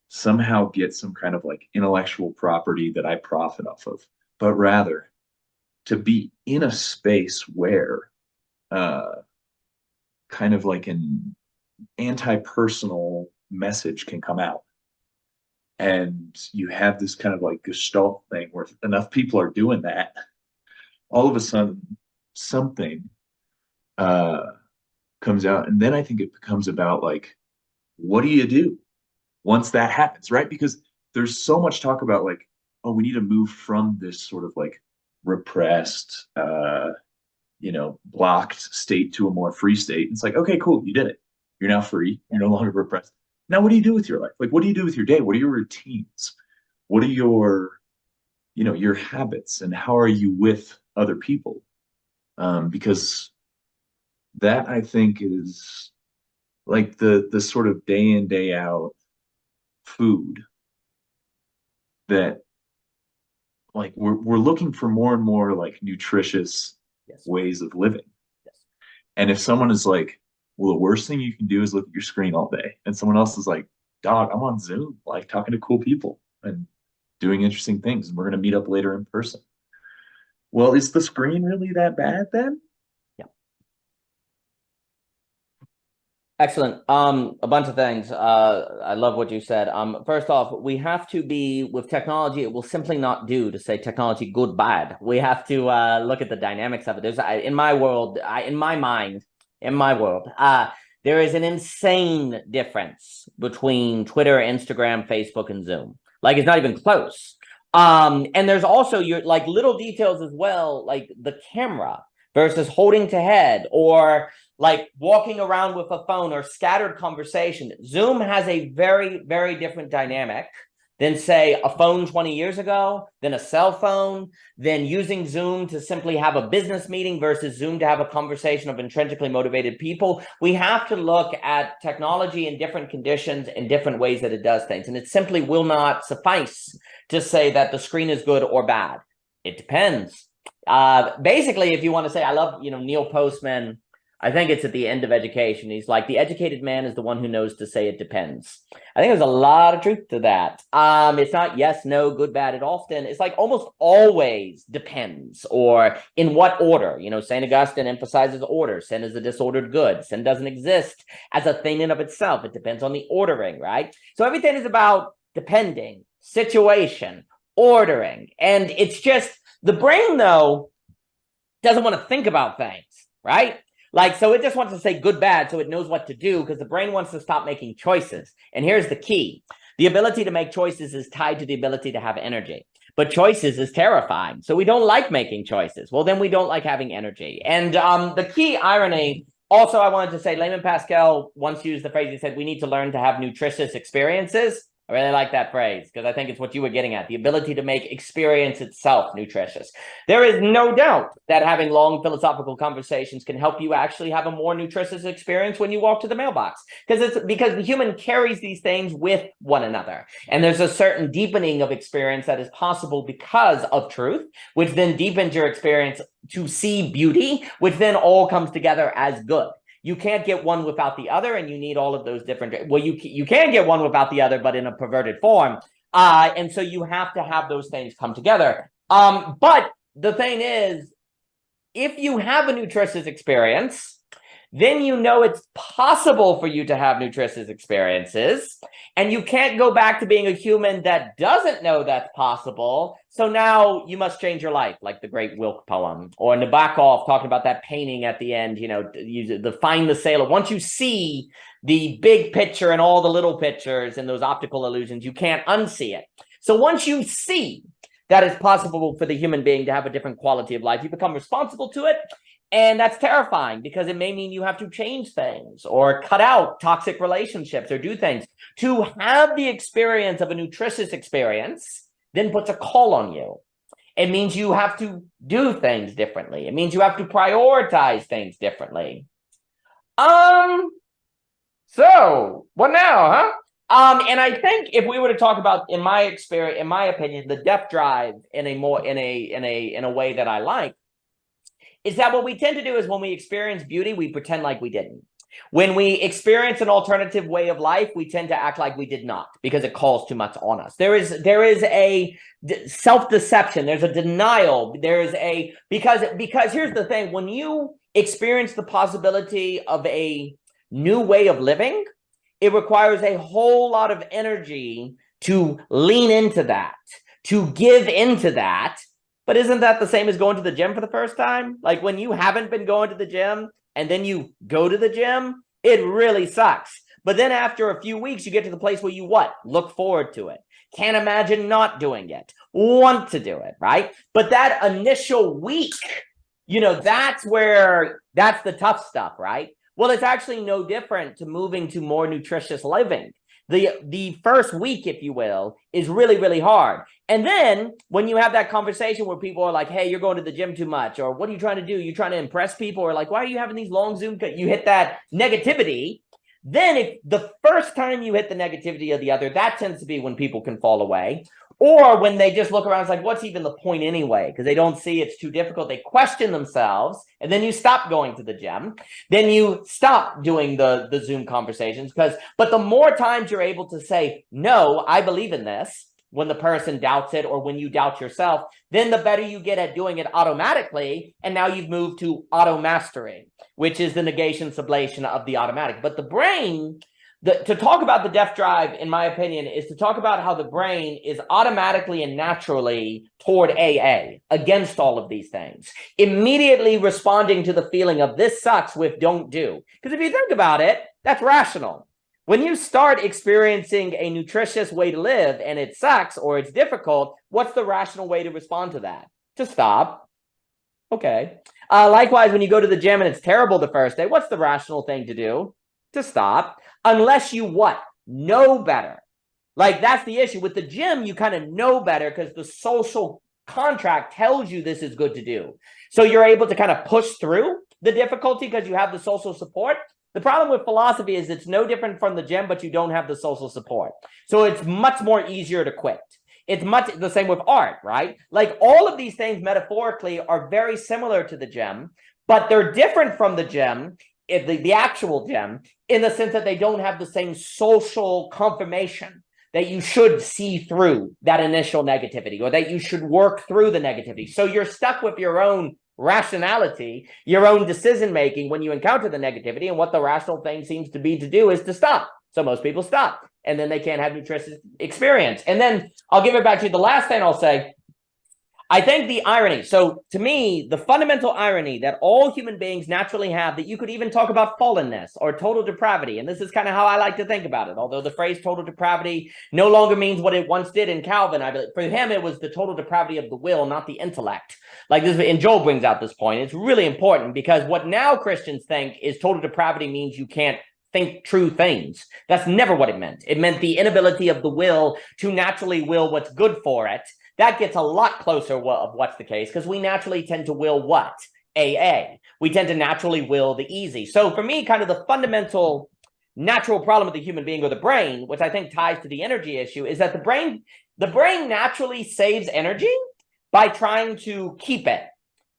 somehow get some kind of like intellectual property that I profit off of, but rather to be in a space where kind of like an anti-personal message can come out. And you have this kind of like gestalt thing where enough people are doing that, all of a sudden something comes out. And then I think it becomes about like, what do you do once that happens, right? Because there's so much talk about like, oh, we need to move from this sort of like repressed, blocked state to a more free state. It's like, okay, cool, you did it. You're now free. You're no longer repressed. Now, what do you do with your life? Like, what do you do with your day? What are your routines? What are your habits, and how are you with other people? Because that, I think, is like the sort of day in, day out food that like we're looking for more and more like nutritious ways of living. And if someone is like, well, the worst thing you can do is look at your screen all day, and someone else is like, dog, I'm on Zoom, like talking to cool people and doing interesting things, and we're gonna meet up later in person. Well, is the screen really that bad then? Excellent. A bunch of things. I love what you said. First off, we have to be with technology. It will simply not do to say technology good, bad. We have to look at the dynamics of it. There's in my world, there is an insane difference between Twitter, Instagram, Facebook, and Zoom. Like, it's not even close. And there's also your like little details as well, like the camera versus holding to head, or like walking around with a phone, or scattered conversation. Zoom has a very, very different dynamic than, say, a phone 20 years ago, than a cell phone, than using Zoom to simply have a business meeting versus Zoom to have a conversation of intrinsically motivated people. We have to look at technology in different conditions and different ways that it does things. And it simply will not suffice to say that the screen is good or bad. It depends. Basically, if you want to say, I love, Neil Postman, I think it's at the end of education. He's like, the educated man is the one who knows to say it depends. I think there's a lot of truth to that. It's not yes, no, good, bad. It's like almost always depends, or in what order. St. Augustine emphasizes order. Sin is a disordered good. Sin doesn't exist as a thing in of itself. It depends on the ordering, right? So everything is about depending, situation, ordering. And it's just, the brain, though, doesn't want to think about things, right? Like, so it just wants to say good, bad, so it knows what to do, because the brain wants to stop making choices. And here's the key. The ability to make choices is tied to the ability to have energy. But choices is terrifying. So we don't like making choices. Well, then we don't like having energy. And the key irony, also, I wanted to say, Layman Pascal once used the phrase, he said, we need to learn to have nutritious experiences. I really like that phrase, because I think it's what you were getting at, the ability to make experience itself nutritious. There is no doubt that having long philosophical conversations can help you actually have a more nutritious experience when you walk to the mailbox, because the human carries these things with one another. And there's a certain deepening of experience that is possible because of truth, which then deepens your experience to see beauty, which then all comes together as good. You can't get one without the other, and you need all of those different. Well, you can get one without the other, but in a perverted form. And so you have to have those things come together. But the thing is, if you have a nutritious experience, then it's possible for you to have nutritious experiences, and you can't go back to being a human that doesn't know that's possible. So now you must change your life, like the great Wilk poem, or Nabokov talking about that painting at the end, the find the sailor. Once you see the big picture and all the little pictures and those optical illusions, you can't unsee it. So once you see that it's possible for the human being to have a different quality of life, you become responsible to it. And that's terrifying, because it may mean you have to change things or cut out toxic relationships or do things. To have the experience of a nutritious experience then puts a call on you. It means you have to do things differently. It means you have to prioritize things differently. So what now, huh? And I think if we were to talk about, in my experience, in my opinion, the depth drive in a way that I like, is that what we tend to do is when we experience beauty, we pretend like we didn't. When we experience an alternative way of life, we tend to act like we did not, because it calls too much on us. There is a self-deception. There's a denial. Because here's the thing. When you experience the possibility of a new way of living, it requires a whole lot of energy to lean into that, to give into that, But isn't that the same as going to the gym for the first time? Like when you haven't been going to the gym and then you go to the gym, it really sucks. But then after a few weeks, you get to the place where you what? Look forward to it. Can't imagine not doing it. Want to do it, right? But that initial week, that's the tough stuff, right? Well, it's actually no different to moving to more nutritious living. The first week, if you will, is really, really hard. And then when you have that conversation where people are like, hey, you're going to the gym too much, or what are you trying to do? You're trying to impress people, or like, why are you having these long Zoom? You hit that negativity. Then if the first time you hit the negativity of the other, that tends to be when people can fall away. Or when they just look around, it's like, what's even the point anyway? Because they don't see it's too difficult. They question themselves, and then you stop going to the gym. Then you stop doing the Zoom conversations. But the more times you're able to say, no, I believe in this, when the person doubts it or when you doubt yourself, then the better you get at doing it automatically. And now you've moved to auto mastery, which is the negation sublation of the automatic. But the brain... to talk about the death drive, in my opinion, is to talk about how the brain is automatically and naturally toward AA, against all of these things, immediately responding to the feeling of this sucks with don't do. Because if you think about it, that's rational. When you start experiencing a nutritious way to live and it sucks or it's difficult, what's the rational way to respond to that? To stop. Okay. Likewise, when you go to the gym and it's terrible the first day, what's the rational thing to do? To stop. Unless you what? Know better. Like that's the issue. With the gym, you kind of know better because the social contract tells you this is good to do. So you're able to kind of push through the difficulty because you have the social support. The problem with philosophy is it's no different from the gym, but you don't have the social support. So it's much more easier to quit. It's much the same with art, right? Like all of these things metaphorically are very similar to the gym, but they're different from the gym, the actual gym, in the sense that they don't have the same social confirmation that you should see through that initial negativity or that you should work through the negativity. So you're stuck with your own rationality, your own decision-making when you encounter the negativity, and what the rational thing seems to be to do is to stop. So most people stop, and then they can't have nutritious experience. And then I'll give it back to you. The last thing I'll say, I think the irony. So to me, the fundamental irony that all human beings naturally have, that you could even talk about fallenness or total depravity. And this is kind of how I like to think about it. Although the phrase total depravity no longer means what it once did in Calvin. I believe for him, it was the total depravity of the will, not the intellect. Like this, and Joel brings out this point. It's really important because what now Christians think is total depravity means you can't think true things. That's never what it meant. It meant the inability of the will to naturally will what's good for it. That gets a lot closer of what's the case, because we naturally tend to will what? AA. We tend to naturally will the easy. So for me, kind of the fundamental natural problem with the human being or the brain, which I think ties to the energy issue, is that the brain naturally saves energy by trying to keep it,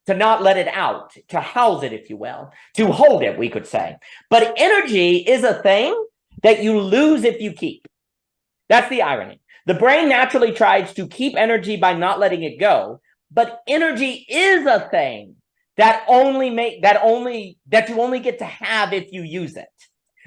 to not let it out, to house it, if you will, to hold it, we could say. But energy is a thing that you lose if you keep. That's the irony. The brain naturally tries to keep energy by not letting it go, but energy is a thing that you only get to have if you use it.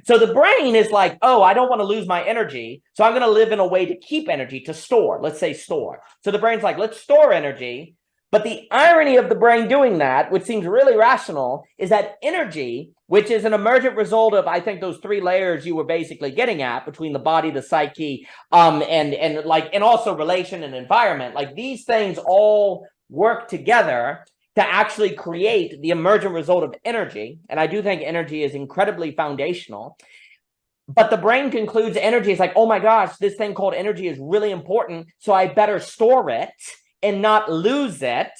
So the brain is like, oh, I don't want to lose my energy, so I'm going to live in a way to keep energy, to store. Let's say store. So the brain's like, let's store energy. But the irony of the brain doing that, which seems really rational, is that energy, which is an emergent result of, I think, those three layers you were basically getting at between the body, the psyche, and also relation and environment. Like these things all work together to actually create the emergent result of energy. And I do think energy is incredibly foundational. But the brain concludes energy is like, oh my gosh, this thing called energy is really important, so I better store it and not lose it.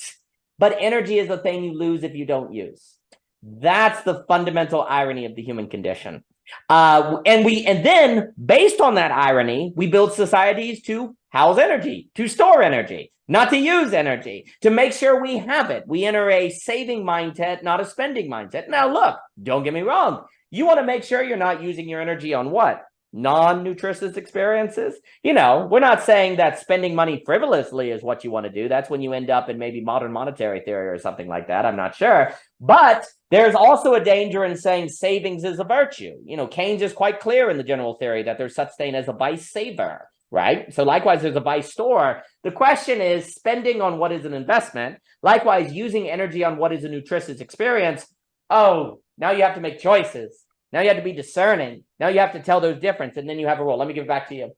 But energy is a thing you lose if you don't use. That's the fundamental irony of the human condition. And then based on that irony, we build societies to house energy, to store energy, not to use energy, to make sure we have it. We enter a saving mindset, not a spending mindset. Now, look, don't get me wrong. You want to make sure you're not using your energy on what? Non-nutritious experiences. You know, we're not saying that spending money frivolously is what you want to do. That's when you end up in maybe modern monetary theory or something like that. I'm not sure. But there's also a danger in saying savings is a virtue. You know, Keynes is quite clear in the general theory that there's such thing as a vice saver. right? So likewise, there's a vice store. The question is spending on what is an investment. Likewise, using energy on what is a nutritious experience. Oh, now you have to make choices. Now you have to be discerning. Now you have to tell those difference, and then you have a role. Let me give it back to you.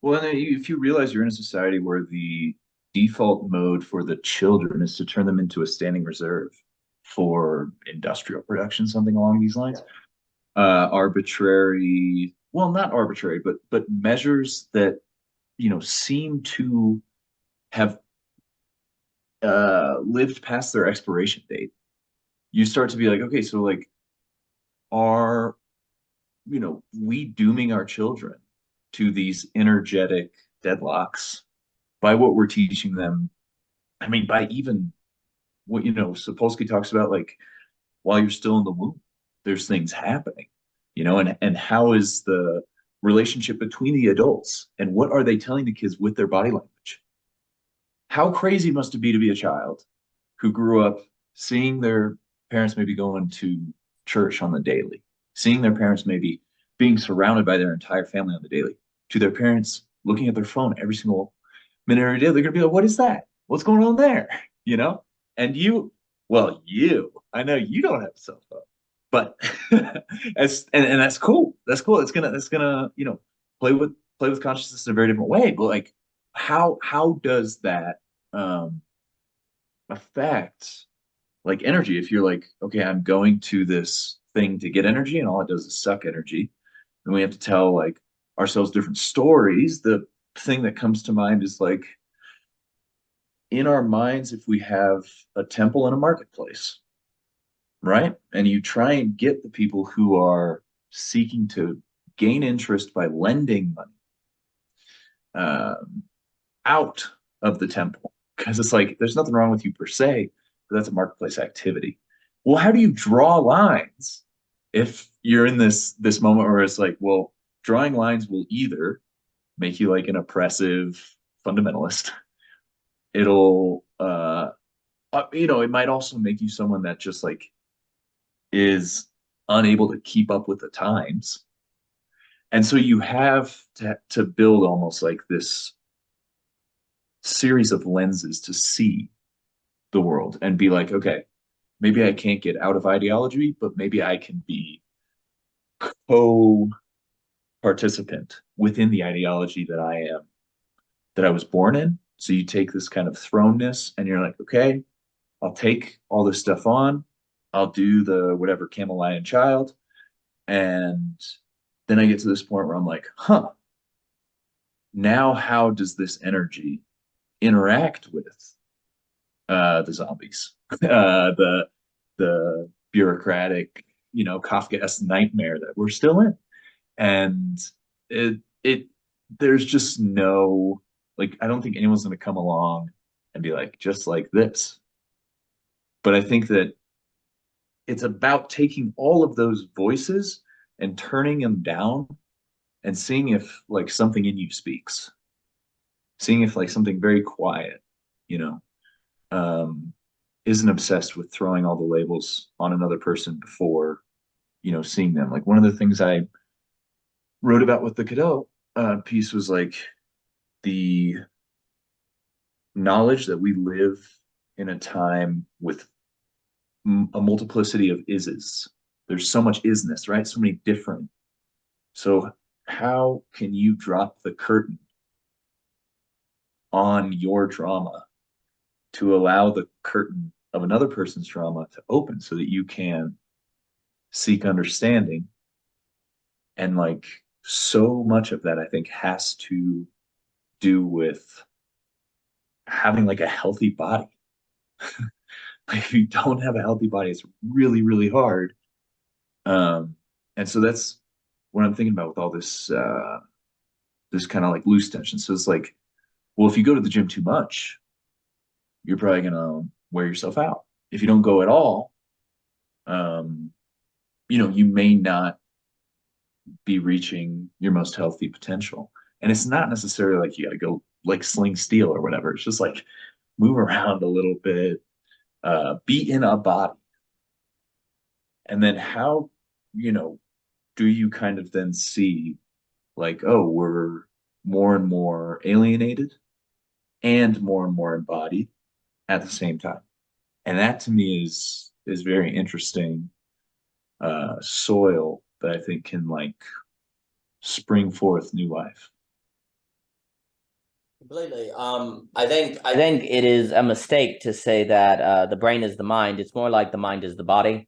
Well, and if you realize you're in a society where the default mode for the children is to turn them into a standing reserve for industrial production, something along these lines, arbitrary, well, not arbitrary, but measures that, seem to have lived past their expiration date. You start to be like, okay, so like, are we dooming our children to these energetic deadlocks by what we're teaching them? I mean, by even what, Sapolsky talks about, like, while you're still in the womb, there's things happening, and how is the relationship between the adults and what are they telling the kids with their body language? How crazy must it be to be a child who grew up seeing their parents maybe going to church on the daily, seeing their parents maybe being surrounded by their entire family on the daily, to their parents looking at their phone every single minute every day. They're going to be like, what is that? What's going on there? And I know you don't have a cell phone, but and that's cool. That's cool. It's gonna play with consciousness in a very different way. But like, how does that affect like energy? If you're like, okay, I'm going to this thing to get energy, and all it does is suck energy, and we have to tell like ourselves different stories. The thing that comes to mind is like, in our minds, if we have a temple and a marketplace, right? And you try and get the people who are seeking to gain interest by lending money out of the temple, because it's like there's nothing wrong with you per se, but that's a marketplace activity. Well, how do you draw lines if you're in this moment where it's like, well, drawing lines will either make you like an oppressive fundamentalist. It'll it might also make you someone that just like is unable to keep up with the times. And so you have to build almost like this series of lenses to see the world and be like, okay, maybe I can't get out of ideology, but maybe I can be co-participant within the ideology that I was born in. So you take this kind of thrownness and you're like, okay, I'll take all this stuff on. I'll do the whatever camel, lion, child. And then I get to this point where I'm like, now how does this energy interact with the zombies, the bureaucratic, Kafkaesque nightmare that we're still in? And it there's just no, like, I don't think anyone's going to come along and be like, just like this. But I think that it's about taking all of those voices and turning them down and seeing if like something in you speaks, seeing if like something very quiet, you know, isn't obsessed with throwing all the labels on another person before, seeing them. Like one of the things I wrote about with the Cadeau piece was like the knowledge that we live in a time with a multiplicity of ises. There's so much isness, right? So many different. So how can you drop the curtain on your drama to allow the curtain of another person's drama to open so that you can seek understanding? And like so much of that, I think, has to do with having like a healthy body. Like if you don't have a healthy body, it's really, really hard. And so that's what I'm thinking about with all this kind of like loose tension. So it's like, well, if you go to the gym too much, you're probably gonna wear yourself out. If you don't go at all, you may not be reaching your most healthy potential. And it's not necessarily like you got to go like sling steel or whatever. It's just like move around a little bit, be in a body. And then how, do you kind of then see like, oh, more and more alienated and more embodied at the same time. And that to me is very interesting soil that I think can like spring forth new life. Completely. I think it is a mistake to say that the brain is the mind. It's more like the mind is the body.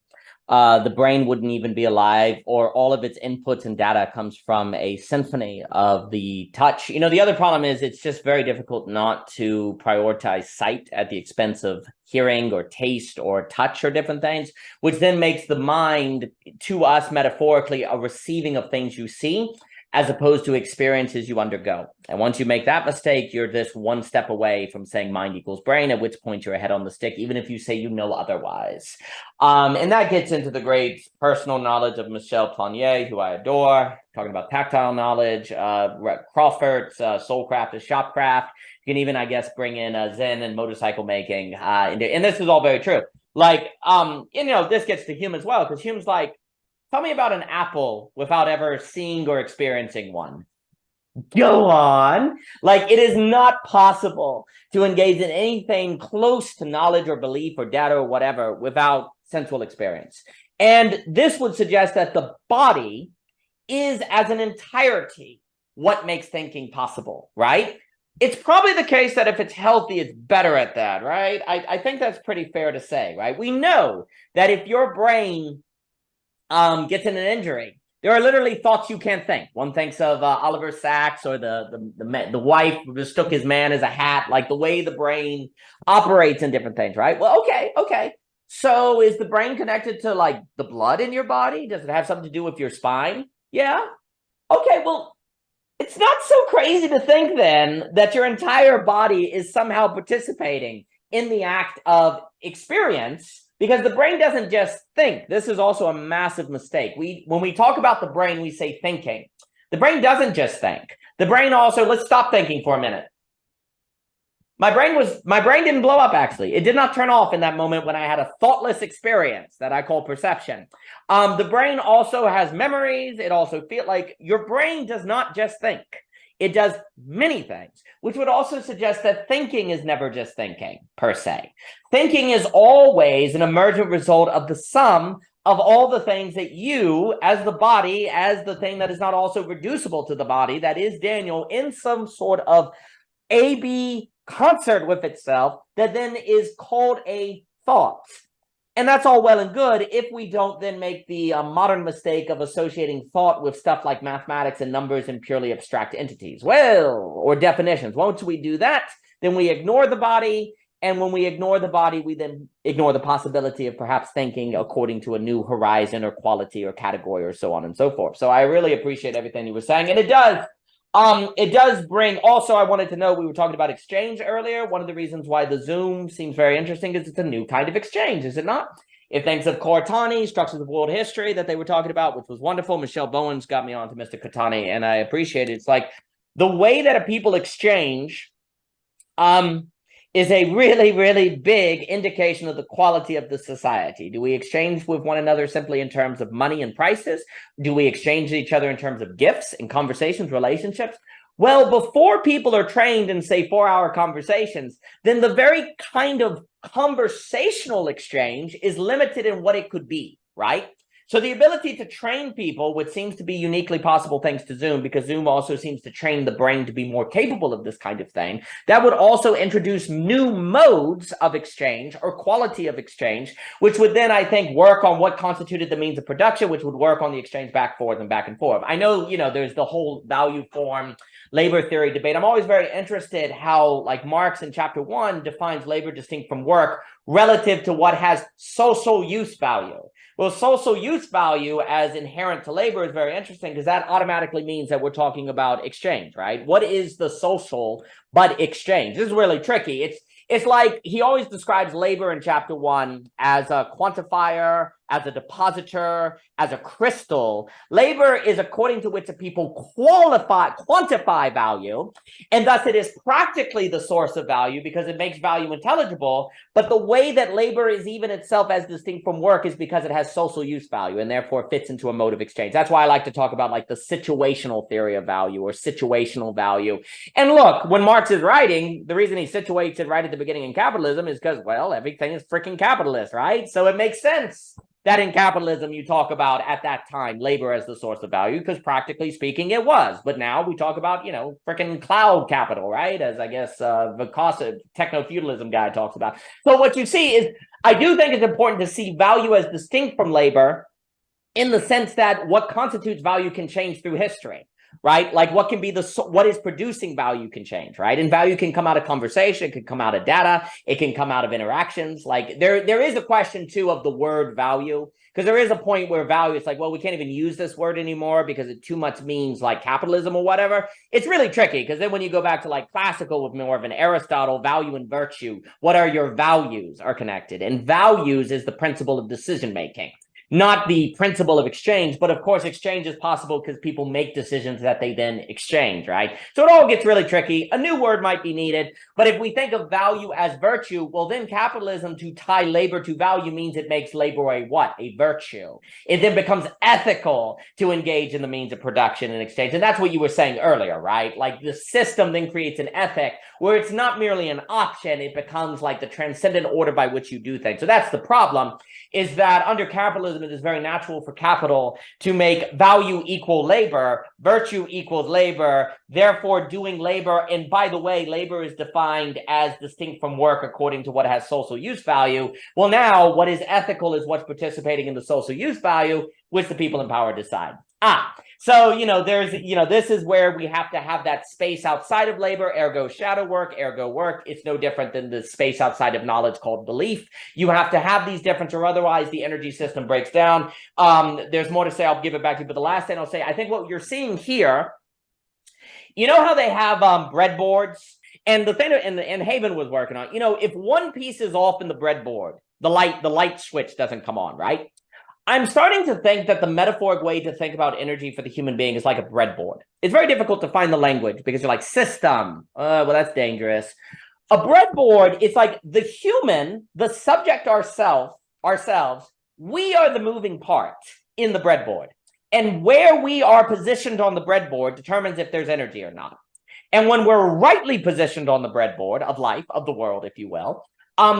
The brain wouldn't even be alive, or all of its inputs and data comes from a symphony of the touch. You know, the other problem is it's just very difficult not to prioritize sight at the expense of hearing or taste or touch or different things, which then makes the mind, to us metaphorically, a receiving of things you see, as opposed to experiences you undergo. And once you make that mistake, you're just one step away from saying mind equals brain, at which point you're a head on the stick, even if you say you know otherwise. And that gets into the great personal knowledge of Michel Planier, who I adore, talking about tactile knowledge, Crawford's soulcraft is shopcraft. You can even, I guess, bring in Zen and motorcycle making. And this is all very true. Like, this gets to Hume as well, because Hume's like, tell me about an apple without ever seeing or experiencing one. Go on. Like, it is not possible to engage in anything close to knowledge or belief or data or whatever without sensual experience. And this would suggest that the body is, as an entirety, what makes thinking possible, right? It's probably the case that if it's healthy, it's better at that, right? I think that's pretty fair to say, right? We know that if your brain gets in an injury, there are literally thoughts you can't think. One thinks of Oliver Sacks, or the wife who mistook his man as a hat, like the way the brain operates in different things, right? Well, okay. So is the brain connected to like the blood in your body? Does it have something to do with your spine? Yeah. Okay, well, it's not so crazy to think then that your entire body is somehow participating in the act of experience, because the brain doesn't just think. This is also a massive mistake. When we talk about the brain, we say thinking. The brain doesn't just think. The brain also, let's stop thinking for a minute. My brain didn't blow up, actually. It did not turn off in that moment when I had a thoughtless experience that I call perception. The brain also has memories. It also feels like your brain does not just think. It does many things, which would also suggest that thinking is never just thinking, per se. Thinking is always an emergent result of the sum of all the things that you, as the body, as the thing that is not also reducible to the body, that is Daniel, in some sort of A-B concert with itself, that then is called a thought. And that's all well and good if we don't then make the modern mistake of associating thought with stuff like mathematics and numbers and purely abstract entities. Well, or definitions. Once we do that, then we ignore the body. And when we ignore the body, we then ignore the possibility of perhaps thinking according to a new horizon or quality or category or so on and so forth. So I really appreciate everything you were saying. And it does bring, also, I wanted to know, we were talking about exchange earlier. One of the reasons why the Zoom seems very interesting is it's a new kind of exchange, is it not? It thinks of Koratani, Structures of World History, that they were talking about, which was wonderful. Michelle Bowen's got me on to Mr. Koratani, and I appreciate it. It's like the way that a people exchange is a really, really big indication of the quality of the society. Do we exchange with one another simply in terms of money and prices? Do we exchange each other in terms of gifts and conversations, relationships? Well, before people are trained in, say, 4-hour conversations, then the very kind of conversational exchange is limited in what it could be, right? So the ability to train people, which seems to be uniquely possible thanks to Zoom, because Zoom also seems to train the brain to be more capable of this kind of thing, that would also introduce new modes of exchange or quality of exchange, which would then, I think, work on what constituted the means of production, which would work on the exchange back and forth. I know, there's the whole value form, labor theory debate. I'm always very interested how, like, Marx in chapter 1 defines labor distinct from work relative to what has social use value. Well, social use value as inherent to labor is very interesting, because that automatically means that we're talking about exchange, right? What is the social but exchange? This is really tricky. It's like he always describes labor in chapter 1 as a quantifier, as a depositor, as a crystal. Labor is according to which the people quantify value, and thus it is practically the source of value because it makes value intelligible. But the way that labor is even itself as distinct from work is because it has social use value and therefore fits into a mode of exchange. That's why I like to talk about like the situational theory of value or situational value. And look, when Marx is writing, the reason he situates it right at the beginning in capitalism is because, well, everything is freaking capitalist, right? So it makes sense that in capitalism you talk about at that time labor as the source of value because practically speaking it was. But now we talk about, you know, freaking cloud capital, right? As I guess the techno-feudalism guy talks about. So what you see is, I do think it's important to see value as distinct from labor in the sense that what constitutes value can change through history. Right? Like what can be what is producing value can change, right? And value can come out of conversation, it can come out of data, it can come out of interactions. Like there is a question too of the word value, because there is a point where value, it's like, well, we can't even use this word anymore because it too much means like capitalism or whatever. It's really tricky because then when you go back to like classical with more of an Aristotle, value and virtue, what are your values are connected, and values is the principle of decision making. Not the principle of exchange, but of course exchange is possible because people make decisions that they then exchange, right? So it all gets really tricky. A new word might be needed, but if we think of value as virtue, well then capitalism to tie labor to value means it makes labor a what? A virtue. It then becomes ethical to engage in the means of production and exchange. And that's what you were saying earlier, right? Like the system then creates an ethic where it's not merely an option, it becomes like the transcendent order by which you do things. So that's the problem, is that under capitalism, it is very natural for capital to make value equal labor, virtue equals labor, therefore doing labor. And by the way, labor is defined as distinct from work according to what has social use value. Well, now what is ethical is what's participating in the social use value, which the people in power decide. So, you know, there's, you know, this is where we have to have that space outside of labor, ergo shadow work, ergo work. It's no different than the space outside of knowledge called belief. You have to have these differences or otherwise the energy system breaks down. There's more to say. I'll give it back to you. But the last thing I'll say, I think what you're seeing here, you know how they have breadboards? And the thing, and Haven was working on, you know, if one piece is off in the breadboard, the light switch doesn't come on, right? I'm starting to think that the metaphoric way to think about energy for the human being is like a breadboard. It's very difficult to find the language because you're like, system. Well, that's dangerous. A breadboard, it's like the human, the subject ourselves, we are the moving part in the breadboard. And where we are positioned on the breadboard determines if there's energy or not. And when we're rightly positioned on the breadboard of life, of the world, if you will,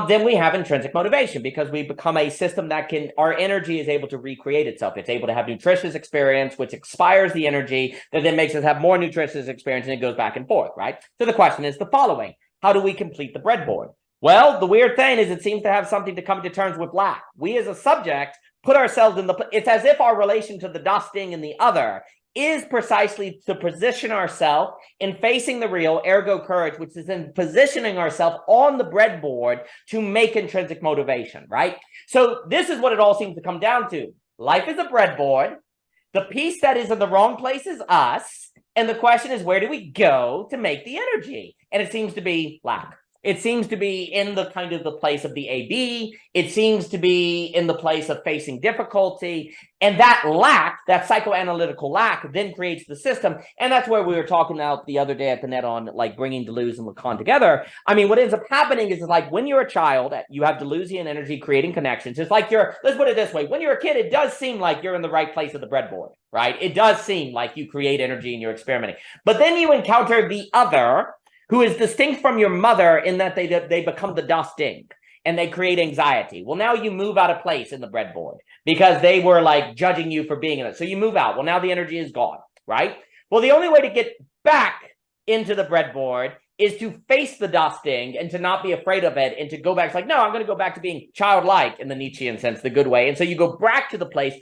then we have intrinsic motivation because we become a system that our energy is able to recreate itself. It's able to have nutritious experience, which expires the energy that then makes us have more nutritious experience, and it goes back and forth, right? So the question is the following: how do we complete the breadboard? Well, the weird thing is it seems to have something to come to terms with lack. We as a subject put ourselves in it's as if our relation to the das Ding and the other is precisely to position ourselves in facing the real, ergo courage, which is in positioning ourselves on the breadboard to make intrinsic motivation, right? So this is what it all seems to come down to. Life is a breadboard. The piece that is in the wrong place is us. And the question is, where do we go to make the energy? And it seems to be lack. It seems to be in the kind of the place of the AD. It seems to be in the place of facing difficulty. And that lack, that psychoanalytical lack, then creates the system. And that's where we were talking about the other day at the net on like bringing Deleuze and Lacan together. I mean, what ends up happening is like when you're a child, you have Deleuzian energy creating connections. It's like let's put it this way. When you're a kid, it does seem like you're in the right place of the breadboard, right? It does seem like you create energy and you're experimenting. But then you encounter the other, who is distinct from your mother in that they become the das Ding and they create anxiety. Well, now you move out of place in the breadboard because they were like judging you for being in it. So you move out. Well, now the energy is gone, right? Well, the only way to get back into the breadboard is to face the das Ding and to not be afraid of it and to go back. It's like, no, I'm going to go back to being childlike in the Nietzschean sense, the good way. And so you go back to the place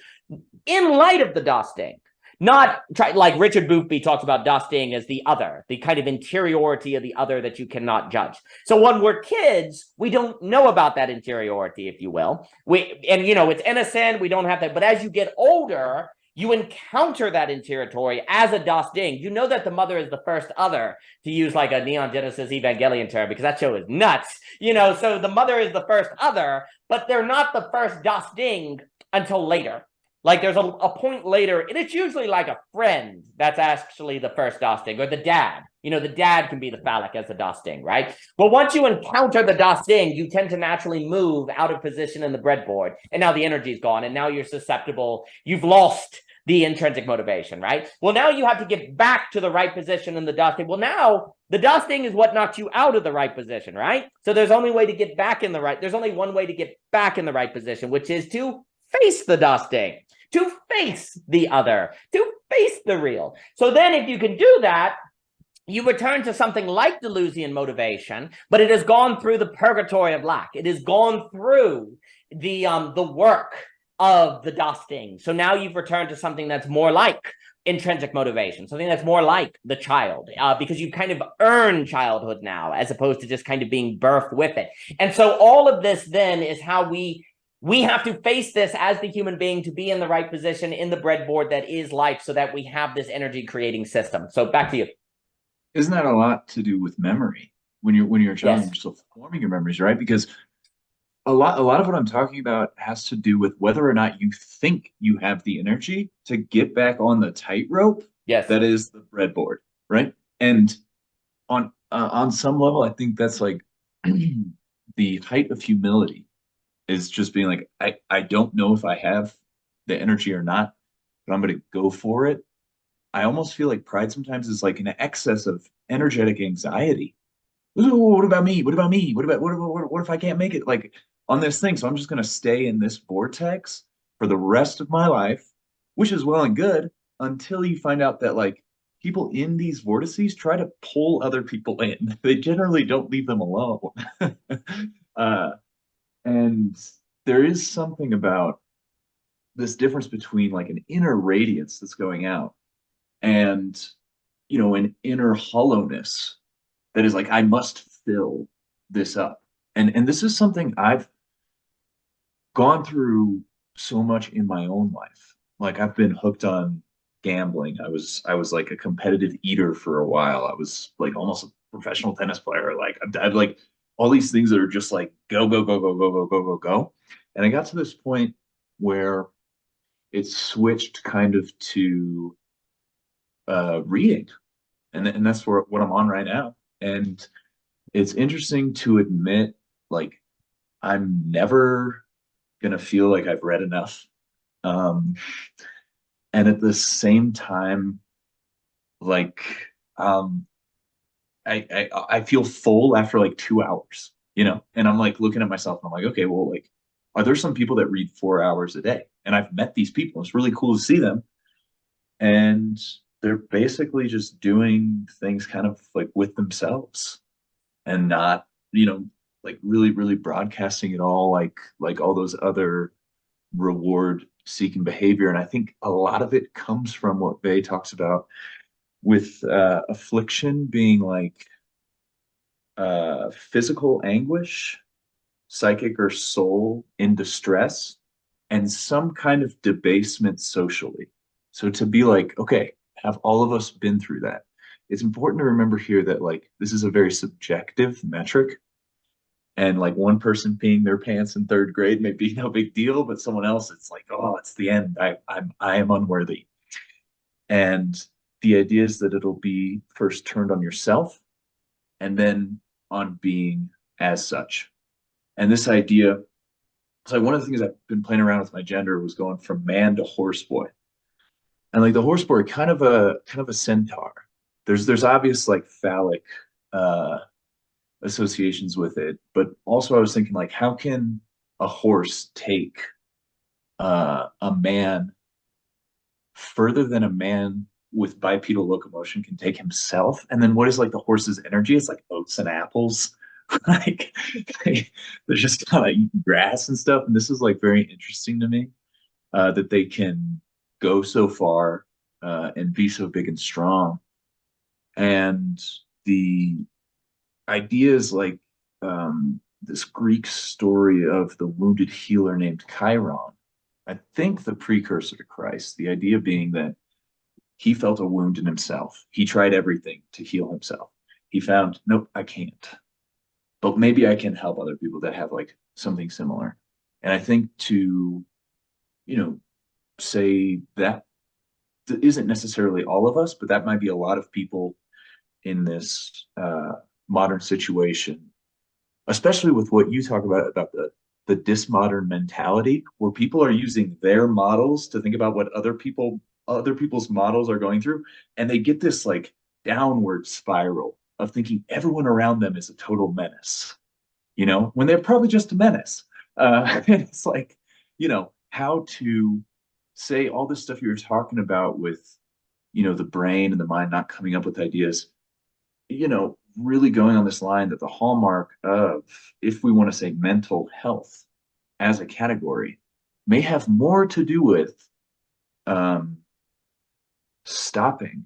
in light of the das Ding. Not like Richard Boothby talks about das Ding as the other, the kind of interiority of the other that you cannot judge. So when we're kids, we don't know about that interiority, if you will. And you know, it's innocent, we don't have that. But as you get older, You encounter that in territory as a Das Ding. You know that the mother is the first other, to use like a Neon Genesis Evangelion term, because that show is nuts. So the mother is the first other, but they're not the first Das Ding until later. Like there's a point later, and it's usually like a friend that's actually the first Das Ding, or the dad. The dad can be the phallic as the Das Ding, right? But once you encounter the Das Ding, you tend to naturally move out of position in the breadboard, and now the energy's gone, and now you're susceptible. You've lost the intrinsic motivation, right? Well, now you have to get back to the right position in the Das Ding. Well, now the Das Ding is what knocked you out of the right position, right? So there's only way to get back in the right. There's only one way to get back in the right position, which is to face the Das Ding, to face the other, to face the real. So then if you can do that, you return to something like Deleuzian motivation, but it has gone through the purgatory of lack. It has gone through the work of the Das Ding. So now you've returned to something that's more like intrinsic motivation, something that's more like the child, because you kind of earn childhood now, as opposed to just kind of being birthed with it. And so all of this then is how we have to face this as the human being to be in the right position in the breadboard that is life, so that we have this energy creating system. So back to you. Isn't that a lot to do with memory? When you're a child, Yes. you're still forming your memories, right? Because a lot of what I'm talking about has to do with whether or not you think you have the energy to get back on the tightrope. Yes. That is the breadboard, right? And on some level, I think that's like the height of humility, is just being like, I don't know if I have the energy or not, but I'm going to go for it. I almost feel like pride sometimes is like an excess of energetic anxiety. Ooh, what about me? What about me? What if I can't make it like on this thing? So I'm just going to stay in this vortex for the rest of my life, which is well and good, until you find out that like people in these vortices try to pull other people in. They generally don't leave them alone. And there is something about this difference between like an inner radiance that's going out and an inner hollowness that is like, I must fill this up. And this is something I've gone through so much in my own life. Like I've been hooked on gambling. I was like a competitive eater for a while. I was like almost a professional tennis player. Like I've like all these things that are just like go go go go go go go go go. And I got to this point where it switched kind of to reading, and that's what I'm on right now. And it's interesting to admit, like, I'm never gonna feel like I've read enough. Um, and at the same time, like, I feel full after like 2 hours, and I'm like looking at myself and I'm like, okay, well, like, are there some people that read 4 hours a day? And I've met these people. It's really cool to see them. And they're basically just doing things kind of like with themselves and not, like really, really broadcasting it all like all those other reward seeking behavior. And I think a lot of it comes from what Weil talks about with affliction being like physical anguish, psychic or soul in distress, and some kind of debasement socially. So to be like, okay, have all of us been through that? It's important to remember here that like this is a very subjective metric. And like one person peeing their pants in third grade may be no big deal, but someone else, it's like, oh, it's the end. I am unworthy. And the idea is that it'll be first turned on yourself and then on being as such. And this idea, so one of the things I've been playing around with my gender was going from man to horse boy. And like the horse boy, kind of a centaur. There's obvious like phallic associations with it, but also I was thinking like, how can a horse take a man further than a man with bipedal locomotion can take himself? And then what is like the horse's energy? It's like oats and apples. Like they're just kind of eating grass and stuff. And this is like very interesting to me, that they can go so far and be so big and strong. And the idea is like this Greek story of the wounded healer named Chiron, I think the precursor to Christ, the idea being that he felt a wound in himself. He tried everything to heal himself. He found, nope, I can't. But maybe I can help other people that have like something similar. And I think to, you know, say that isn't necessarily all of us, but that might be a lot of people in this modern situation, especially with what you talk about the dismodern mentality, where people are using their models to think about what other people's models are going through, and they get this like downward spiral of thinking everyone around them is a total menace, when they're probably just a menace. And it's like, how to say all this stuff you were talking about with, the brain and the mind not coming up with ideas, really going on this line that the hallmark of, if we want to say mental health as a category, may have more to do with stopping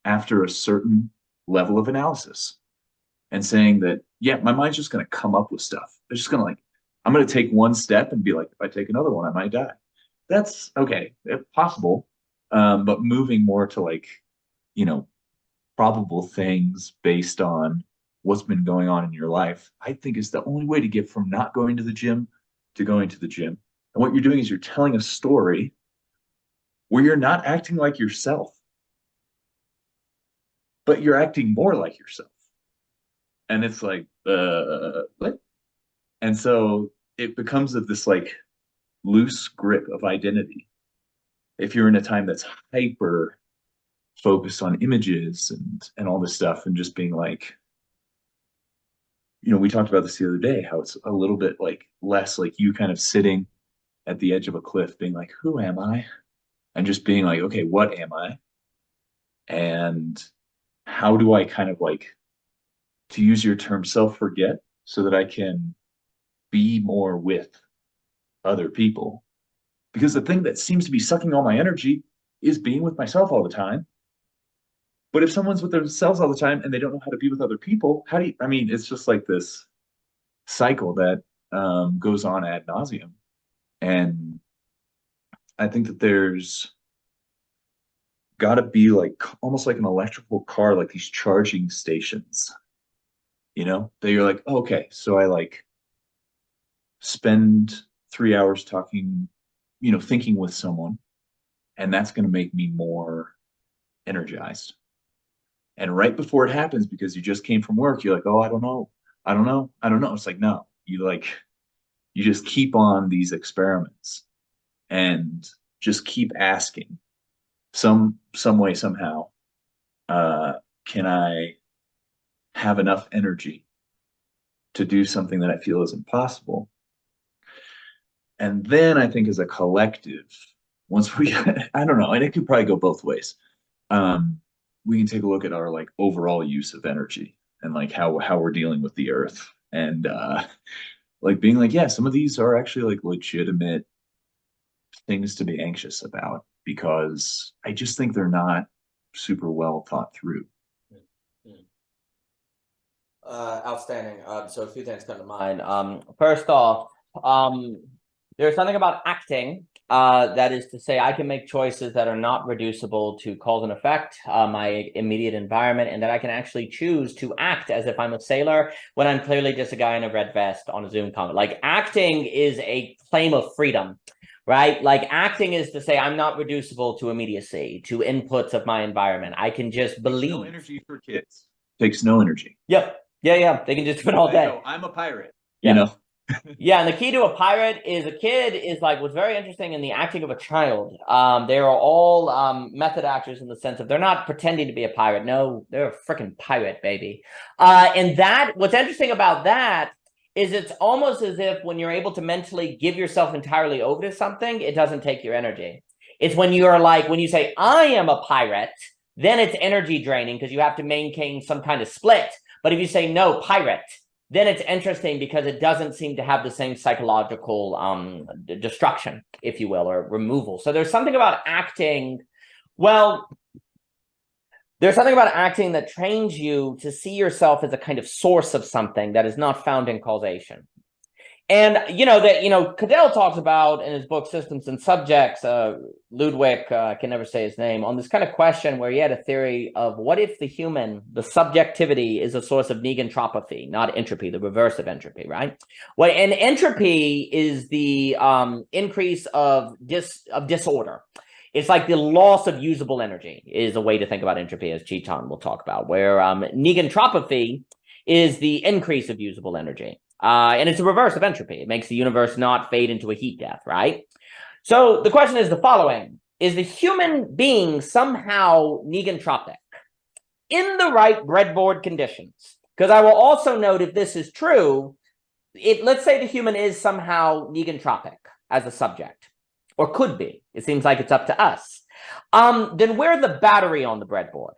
after a certain level of analysis and saying that, yeah, my mind's just going to come up with stuff. It's just going to I'm going to take one step and be like, if I take another one, I might die. That's okay, possible. But moving more to probable things based on what's been going on in your life, I think is the only way to get from not going to the gym to going to the gym. And what you're doing is you're telling a story where you're not acting like yourself, but you're acting more like yourself. And it's like, what? And so it becomes of this loose grip of identity. If you're in a time that's hyper focused on images and all this stuff, and just being like, we talked about this the other day, how it's a little bit less like you kind of sitting at the edge of a cliff being like, who am I? And just being like, okay, what am I? And how do I kind of to use your term, self-forget, so that I can be more with other people? Because the thing that seems to be sucking all my energy is being with myself all the time. But if someone's with themselves all the time and they don't know how to be with other people, it's just like this cycle that goes on ad nauseum. And I think that there's got to be almost like an electrical car, like these charging stations, that you're like, oh, okay, so I spend 3 hours talking, thinking with someone, and that's going to make me more energized. And right before it happens, because you just came from work, you're like, oh, I don't know. It's like, no, you just keep on these experiments and just keep asking some way, somehow, can I have enough energy to do something that I feel is impossible? And then I think as a collective, once we, I don't know, and it could probably go both ways. We can take a look at our overall use of energy and how we're dealing with the earth, and being like, yeah, some of these are actually legitimate things to be anxious about, because I just think they're not super well thought through. Outstanding. So a few things come to mind. First off, there's something about acting, that is to say, I can make choices that are not reducible to cause and effect, my immediate environment, and that I can actually choose to act as if I'm a sailor when I'm clearly just a guy in a red vest on a Zoom call. Acting is a claim of freedom, right? Acting is to say I'm not reducible to immediacy, to inputs of my environment. I can just believe. No energy for kids. Takes no energy. Yep. Yeah. They can just do it all day. Go, I'm a pirate. Yeah. Yeah, and the key to a pirate is a kid is what's very interesting in the acting of a child. They are all method actors in the sense of they're not pretending to be a pirate. No, they're a freaking pirate, baby. And what's interesting about that is it's almost as if when you're able to mentally give yourself entirely over to something, it doesn't take your energy. It's when you're when you say, I am a pirate, then it's energy draining because you have to maintain some kind of split. But if you say, no, pirate, then it's interesting because it doesn't seem to have the same psychological destruction, if you will, or removal. So there's something about acting. Well, there's something about acting that trains you to see yourself as a kind of source of something that is not found in causation. And Cadell talks about in his book Systems and Subjects, Ludwig, I can never say his name, on this kind of question where he had a theory of what if the subjectivity is a source of negentropy, not entropy, the reverse of entropy, right? Well, and entropy is the increase of disorder. It's like the loss of usable energy is a way to think about entropy, as Chiton will talk about, where negentropy is the increase of usable energy. And it's a reverse of entropy. It makes the universe not fade into a heat death, right? So the question is the following. Is the human being somehow negentropic in the right breadboard conditions? Because I will also note, if this is true, let's say the human is somehow negentropic as a subject, or could be. It seems like it's up to us. Then we're the battery on the breadboard.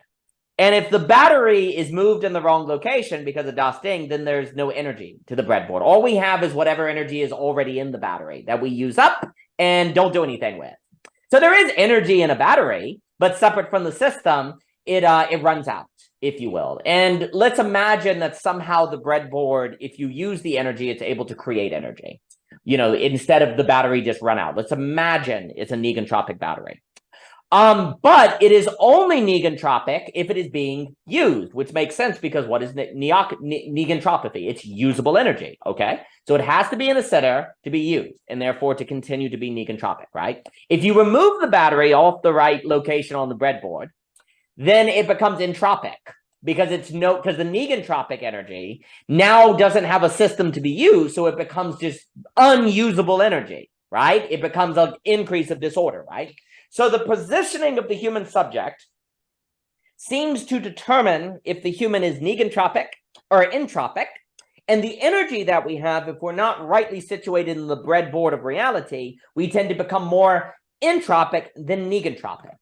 And if the battery is moved in the wrong location because of Das Ding, then there's no energy to the breadboard. All we have is whatever energy is already in the battery that we use up and don't do anything with. So there is energy in a battery, but separate from the system, it runs out, if you will. And let's imagine that somehow the breadboard, if you use the energy, it's able to create energy. Instead of the battery just run out. Let's imagine it's a negentropic battery. But it is only negentropic if it is being used, which makes sense because what is negentropy? It's usable energy, okay? So it has to be in the center to be used and therefore to continue to be negentropic, right? If you remove the battery off the right location on the breadboard, then it becomes entropic because the negentropic energy now doesn't have a system to be used, so it becomes just unusable energy, right? It becomes an increase of disorder, right? So the positioning of the human subject seems to determine if the human is negentropic or entropic, and the energy that we have, if we're not rightly situated in the breadboard of reality, we tend to become more entropic than negentropic.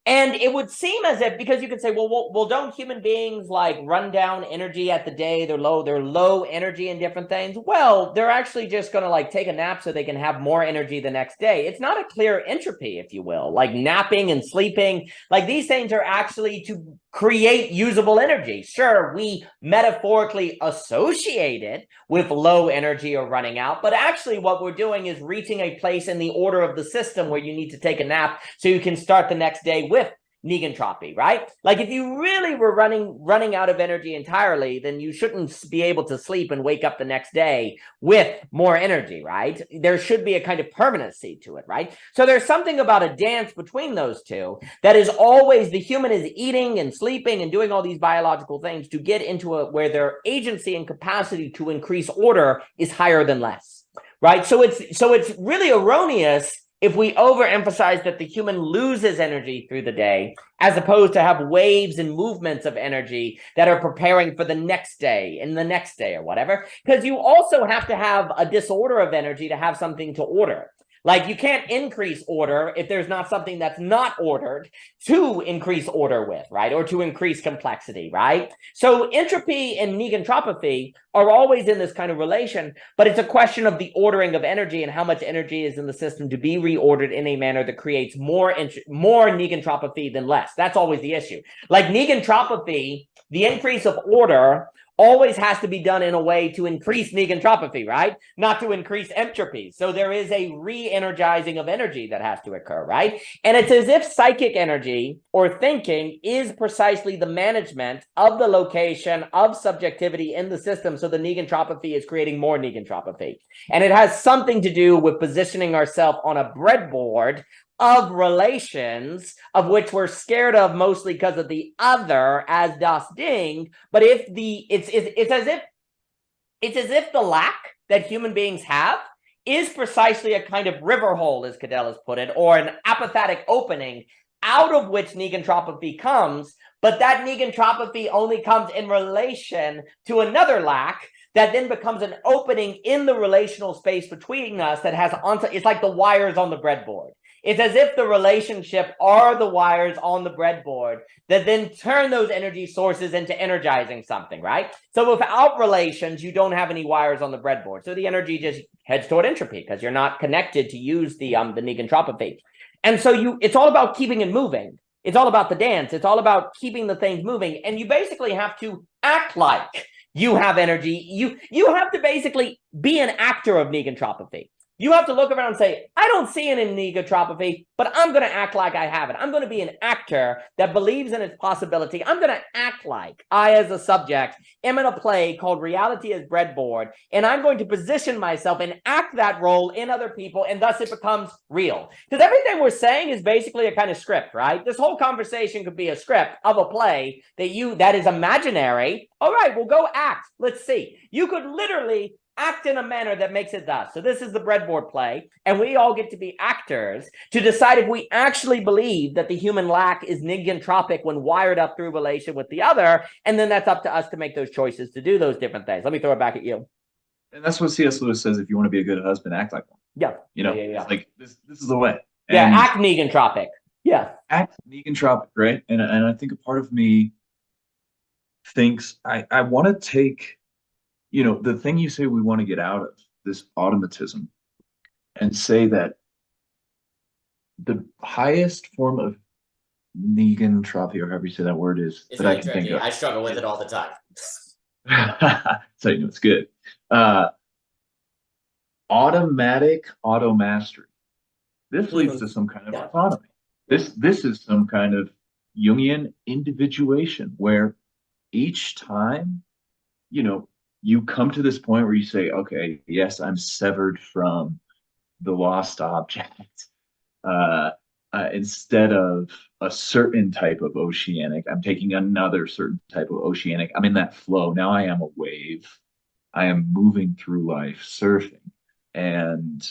And it would seem as if, because you could say, well, don't human beings like run down energy at the day? They're low energy in different things. Well, they're actually just going to like take a nap so they can have more energy the next day. It's not a clear entropy, if you will, like napping and sleeping. Like these things are actually to create usable energy. Sure, we metaphorically associate it with low energy or running out, but actually what we're doing is reaching a place in the order of the system where you need to take a nap so you can start the next day with negentropy, right? Like if you really were running out of energy entirely, then you shouldn't be able to sleep and wake up the next day with more energy, right? There should be a kind of permanency to it, right? So there's something about a dance between those two that is always the human is eating and sleeping and doing all these biological things to get into where their agency and capacity to increase order is higher than less, right? So it's really erroneous if we overemphasize that the human loses energy through the day, as opposed to have waves and movements of energy that are preparing for the next day and the next day or whatever, because you also have to have a disorder of energy to have something to order. Like you can't increase order if there's not something that's not ordered to increase order with, right? Or to increase complexity, right? So entropy and negentropy are always in this kind of relation, but it's a question of the ordering of energy and how much energy is in the system to be reordered in a manner that creates more negentropy than less. That's always the issue. Like negentropy, the increase of order always has to be done in a way to increase negentropy, right? Not to increase entropy. So there is a re-energizing of energy that has to occur, right? And it's as if psychic energy or thinking is precisely the management of the location of subjectivity in the system. So the negentropy is creating more negentropy. And it has something to do with positioning ourselves on a breadboard of relations, of which we're scared of mostly because of the other as das Ding. But if it's as if the lack that human beings have is precisely a kind of river hole, as Cadell has put it, or an apophatic opening out of which negentropy comes, but that negentropy only comes in relation to another lack that then becomes an opening in the relational space between us that has it's like the wires on the breadboard. It's as if the relationship are the wires on the breadboard that then turn those energy sources into energizing something, right? So without relations, you don't have any wires on the breadboard. So the energy just heads toward entropy because you're not connected to use the negentropy. And so it's all about keeping it moving. It's all about the dance. It's all about keeping the things moving. And you basically have to act like You have energy. You have to basically be an actor of negentropy. You have to look around and say, I don't see it in negentropy, but I'm going to act like I have it. I'm going to be an actor that believes in its possibility. I'm going to act like I, as a subject, am in a play called Reality as Breadboard, and I'm going to position myself and act that role in other people, and thus it becomes real. Because everything we're saying is basically a kind of script, right? This whole conversation could be a script of a play that is imaginary. All right, we'll go act. Let's see. You could literally act in a manner that makes it thus. So this is the breadboard play, and we all get to be actors to decide if we actually believe that the human lack is negentropic when wired up through relation with the other, and then that's up to us to make those choices to do those different things. Let me throw it back at you. And that's what C.S. Lewis says: if you want to be a good husband, act like one. Yeah. It's like this is the way. Yeah, and act negentropic. Yeah. Act negentropic, right? And I think a part of me thinks I want to take, the thing you say we want to get out of this automatism and say that the highest form of negentropy, or however you say that word is It's that really I can tricky. think of. I struggle with it all the time. So it's good. Automatic auto mastery. This leads to some kind of autonomy. This is some kind of Jungian individuation where each time, you come to this point where you say, okay, yes, I'm severed from the lost object. Instead of a certain type of oceanic, I'm taking another certain type of oceanic. I'm in that flow. Now I am a wave. I am moving through life, surfing, and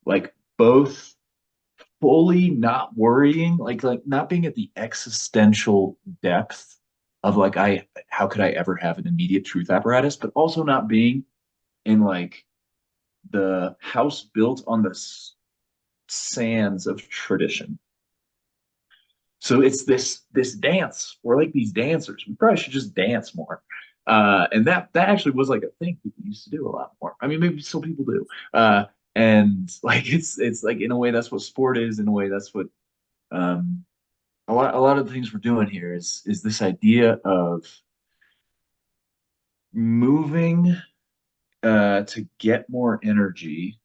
like both fully not worrying, like not being at the existential depth of like how could I ever have an immediate truth apparatus, but also not being in like the house built on the sands of tradition. So it's this dance. We're like these dancers. We probably should just dance more. And that actually was like a thing people used to do a lot more. I mean, maybe still people do. And like it's like in a way that's what sport is. In a way that's what a lot of the things we're doing here is this idea of moving to get more energy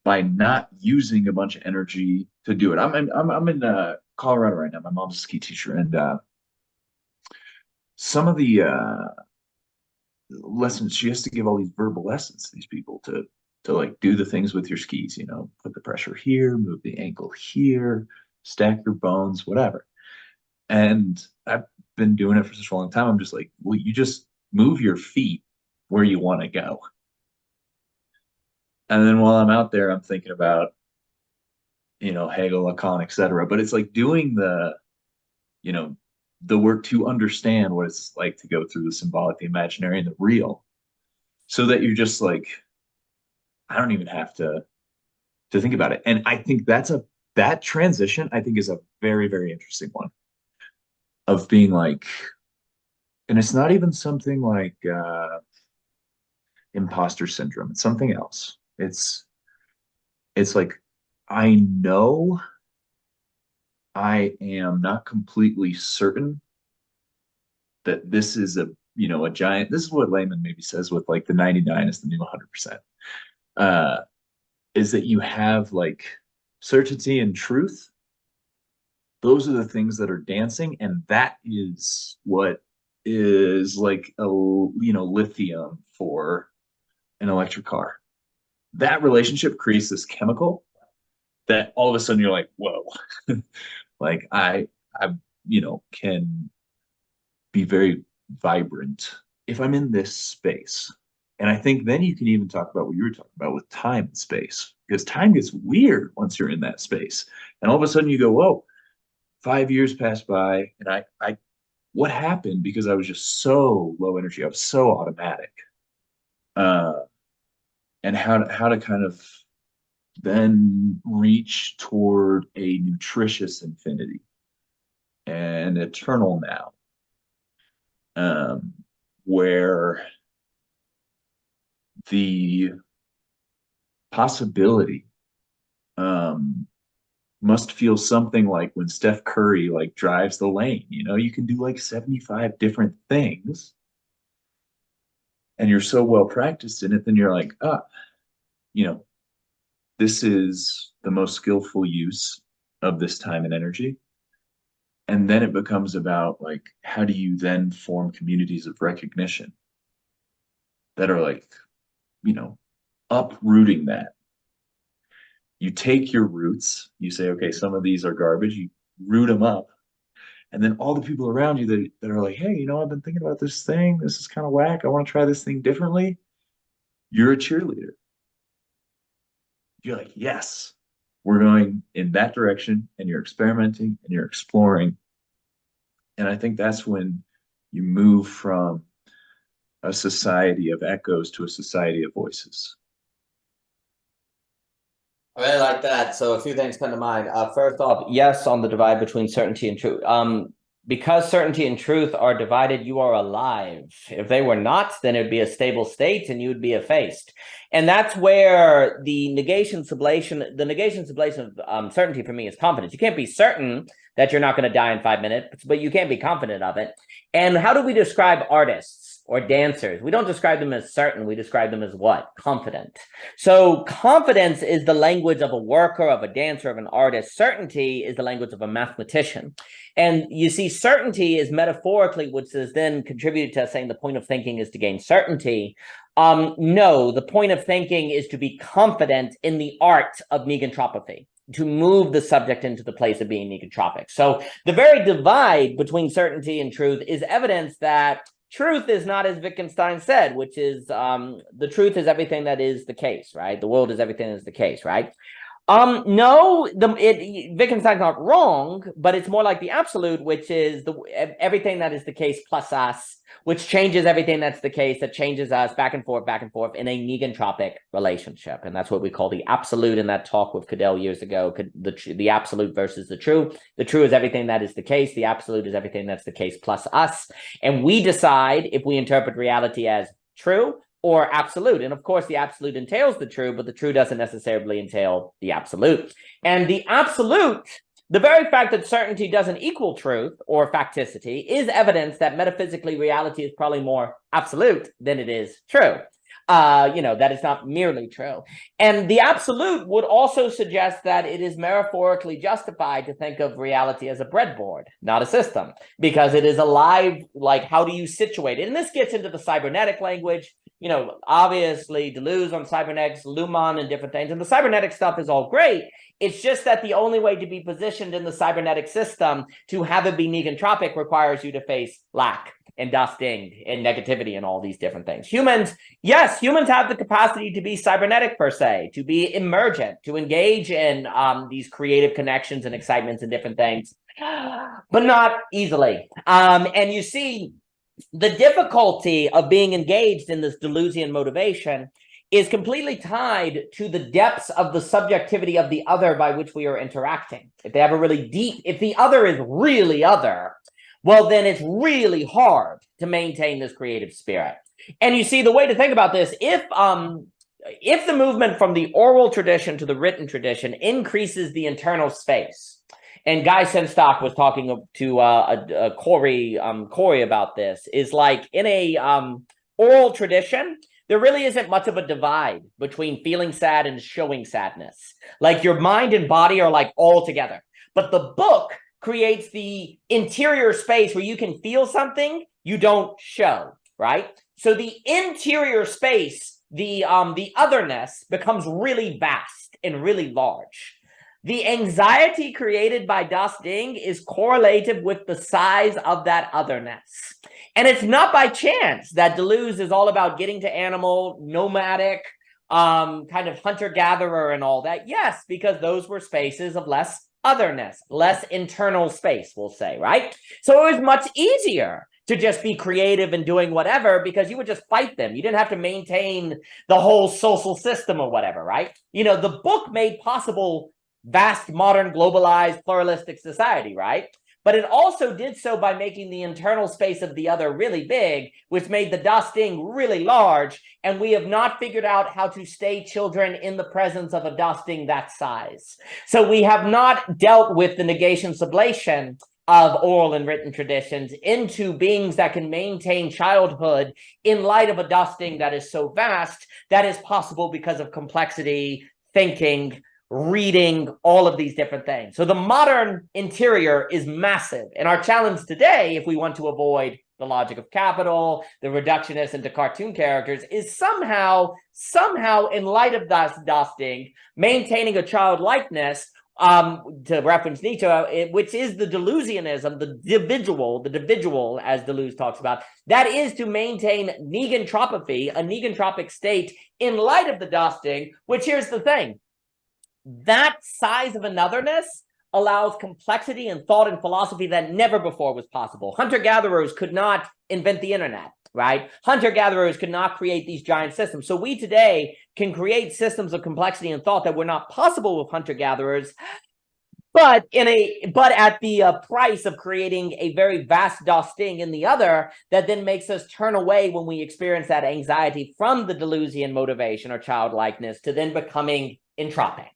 by not using a bunch of energy to do it. I'm in Colorado right now. My mom's a ski teacher, and some of the lessons she has to give all these verbal lessons to these people to like do the things with your skis. Put the pressure here, move the ankle here, stack your bones, whatever. And I've been doing it for such a long time. I'm just like, well, you just move your feet where you want to go. And then while I'm out there, I'm thinking about, Hegel, Lacan, etc. But it's like doing the work to understand what it's like to go through the symbolic, the imaginary, and the real, so that you're just like, I don't even have to think about it. And I think that transition, I think, is a very, very interesting one of being like, and it's not even something like imposter syndrome. It's something else. It's like, I know I am not completely certain that this is a giant. This is what Layman maybe says with like the 99 is the new 100%. Is that you have like certainty and truth. Those are the things that are dancing, and that is what is like a lithium for an electric car. That relationship creates this chemical that all of a sudden you're like, whoa, like I can be very vibrant if I'm in this space. And I think then you can even talk about what you were talking about with time and space, because time gets weird once you're in that space. And all of a sudden you go, whoa, 5 years passed by, and I what happened? Because I was just so low energy, I was so automatic. And how to kind of then reach toward a nutritious infinity and eternal now, where the possibility must feel something like when Steph Curry like drives the lane. You can do like 75 different things, and you're so well practiced in it, then you're like, you know, this is the most skillful use of this time and energy. And then it becomes about like, how do you then form communities of recognition that are like, uprooting that. You take your roots, you say, okay, some of these are garbage, you root them up. And then all the people around you that are like, hey, I've been thinking about this thing. This is kind of whack. I want to try this thing differently. You're a cheerleader. You're like, yes, we're going in that direction, and you're experimenting and you're exploring. And I think that's when you move from a society of echoes to a society of voices. I really like that. So a few things come to mind. First off, yes, on the divide between certainty and truth. Because certainty and truth are divided, you are alive. If they were not, then it would be a stable state and you would be effaced. And that's where the negation sublation of certainty for me is confidence. You can't be certain that you're not going to die in 5 minutes, but you can't be confident of it. And how do we describe artists or dancers? We don't describe them as certain. We describe them as what? Confident. So confidence is the language of a worker, of a dancer, of an artist. Certainty is the language of a mathematician. And you see, certainty is metaphorically, which is then contributed to saying the point of thinking is to gain certainty. No, the point of thinking is to be confident in the art of negentropy, to move the subject into the place of being negentropic. So the very divide between certainty and truth is evidence that truth is not as Wittgenstein said, which is the truth is everything that is the case, right? The world is everything that is the case, right? No, Wittgenstein's not wrong, but it's more like the absolute, which is everything that is the case plus us, which changes everything that's the case, that changes us back and forth in a negentropic relationship. And that's what we call the absolute in that talk with Cadell years ago, the absolute versus the true. The true is everything that is the case. The absolute is everything that's the case plus us. And we decide if we interpret reality as true or absolute. And of course, the absolute entails the true, but the true doesn't necessarily entail the absolute. And the absolute, the very fact that certainty doesn't equal truth or facticity is evidence that metaphysically reality is probably more absolute than it is true. That is not merely true. And the absolute would also suggest that it is metaphorically justified to think of reality as a breadboard, not a system, because it is alive. Like, how do you situate it? And this gets into the cybernetic language. Obviously Deleuze on cybernetics, Luhmann and different things. And the cybernetic stuff is all great. It's just that the only way to be positioned in the cybernetic system to have it be negentropic requires you to face lack and dusting and negativity and all these different things. Humans have the capacity to be cybernetic per se, to be emergent, to engage in these creative connections and excitements and different things, but not easily. And you see, the difficulty of being engaged in this Deleuzian motivation is completely tied to the depths of the subjectivity of the other by which we are interacting. If they have a really deep, if the other is really other, well, then it's really hard to maintain this creative spirit. And you see, the way to think about this, if the movement from the oral tradition to the written tradition increases the internal space, and Guy Senstock was talking to Corey about this, is like in a oral tradition, there really isn't much of a divide between feeling sad and showing sadness. Like your mind and body are like all together. But the book creates the interior space where you can feel something you don't show, right? So the interior space, the otherness becomes really vast and really large. The anxiety created by dusting is correlative with the size of that otherness. And it's not by chance that Deleuze is all about getting to animal, nomadic, kind of hunter-gatherer and all that. Yes, because those were spaces of less otherness, less internal space, we'll say, right? So it was much easier to just be creative and doing whatever because you would just fight them. You didn't have to maintain the whole social system or whatever, right? The book made possible vast, modern, globalized, pluralistic society, right? But it also did so by making the internal space of the other really big, which made the dusting really large. And we have not figured out how to stay children in the presence of a dusting that size. So we have not dealt with the negation sublation of oral and written traditions into beings that can maintain childhood in light of a dusting that is so vast that is possible because of complexity, thinking, reading, all of these different things. So the modern interior is massive. And our challenge today, if we want to avoid the logic of capital, the reductionist into cartoon characters, is somehow in light of this dusting, maintaining a childlikeness, to reference Nietzsche, which is the delusionism, the individual, as Deleuze talks about, that is to maintain negentropy, a negentropic state in light of the dusting, which here's the thing. That size of anotherness allows complexity and thought and philosophy that never before was possible. Hunter-gatherers could not invent the internet, right? Hunter-gatherers could not create these giant systems. So we today can create systems of complexity and thought that were not possible with hunter-gatherers, but at the price of creating a very vast dusting in the other that then makes us turn away when we experience that anxiety from the Deleuzian motivation or childlikeness to then becoming entropic,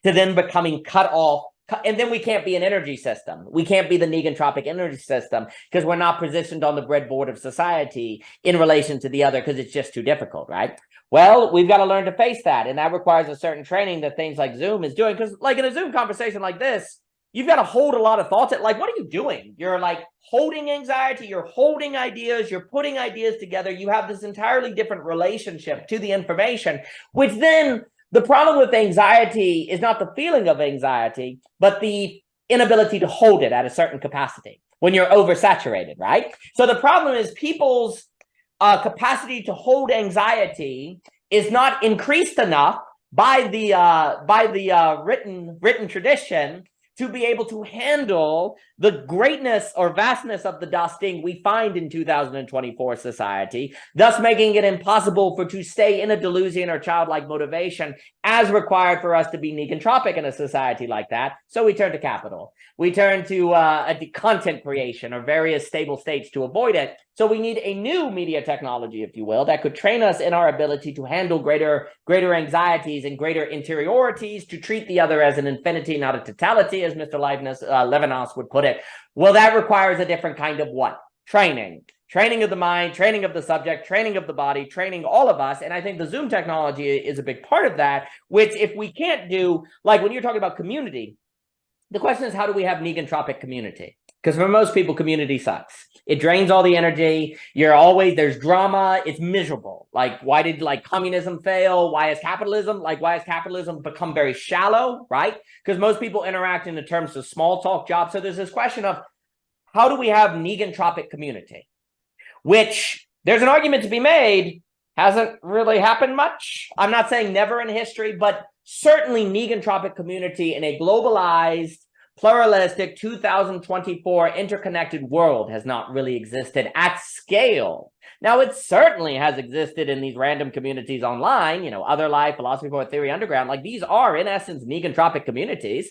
to then becoming cut off. And then we can't be an energy system. We can't be the negentropic energy system because we're not positioned on the breadboard of society in relation to the other because it's just too difficult, right? Well, we've got to learn to face that. And that requires a certain training that things like Zoom is doing. Because like in a Zoom conversation like this, you've got to hold a lot of thoughts. Like, what are you doing? You're like holding anxiety. You're holding ideas. You're putting ideas together. You have this entirely different relationship to the information, which then... The problem with anxiety is not the feeling of anxiety, but the inability to hold it at a certain capacity when you're oversaturated, right? So the problem is people's capacity to hold anxiety is not increased enough by the written tradition to be able to handle the greatness or vastness of the dusting we find in 2024 society, thus making it impossible to stay in a Deleuzian or childlike motivation as required for us to be negentropic in a society like that. So we turn to capital. We turn to content creation or various stable states to avoid it. So we need a new media technology, if you will, that could train us in our ability to handle greater anxieties and greater interiorities, to treat the other as an infinity, not a totality, as Mr. Levinas would put it. Well, that requires a different kind of what? Training. Training of the mind, training of the subject, training of the body, training all of us. And I think the Zoom technology is a big part of that, which if we can't do, like when you're talking about community, the question is, how do we have negentropic community? Because for most people, community sucks. It drains all the energy. There's drama. It's miserable. Like, why did communism fail? Why has capitalism become very shallow, right? Because most people interact in the terms of small talk jobs. So there's this question of, how do we have negentropic community? Which there's an argument to be made, hasn't really happened much. I'm not saying never in history, but certainly negentropic community in a globalized, pluralistic 2024 interconnected world has not really existed at scale. Now, it certainly has existed in these random communities online, Other Life, Philosophy for Theory Underground. Like, these are, in essence, negentropic communities.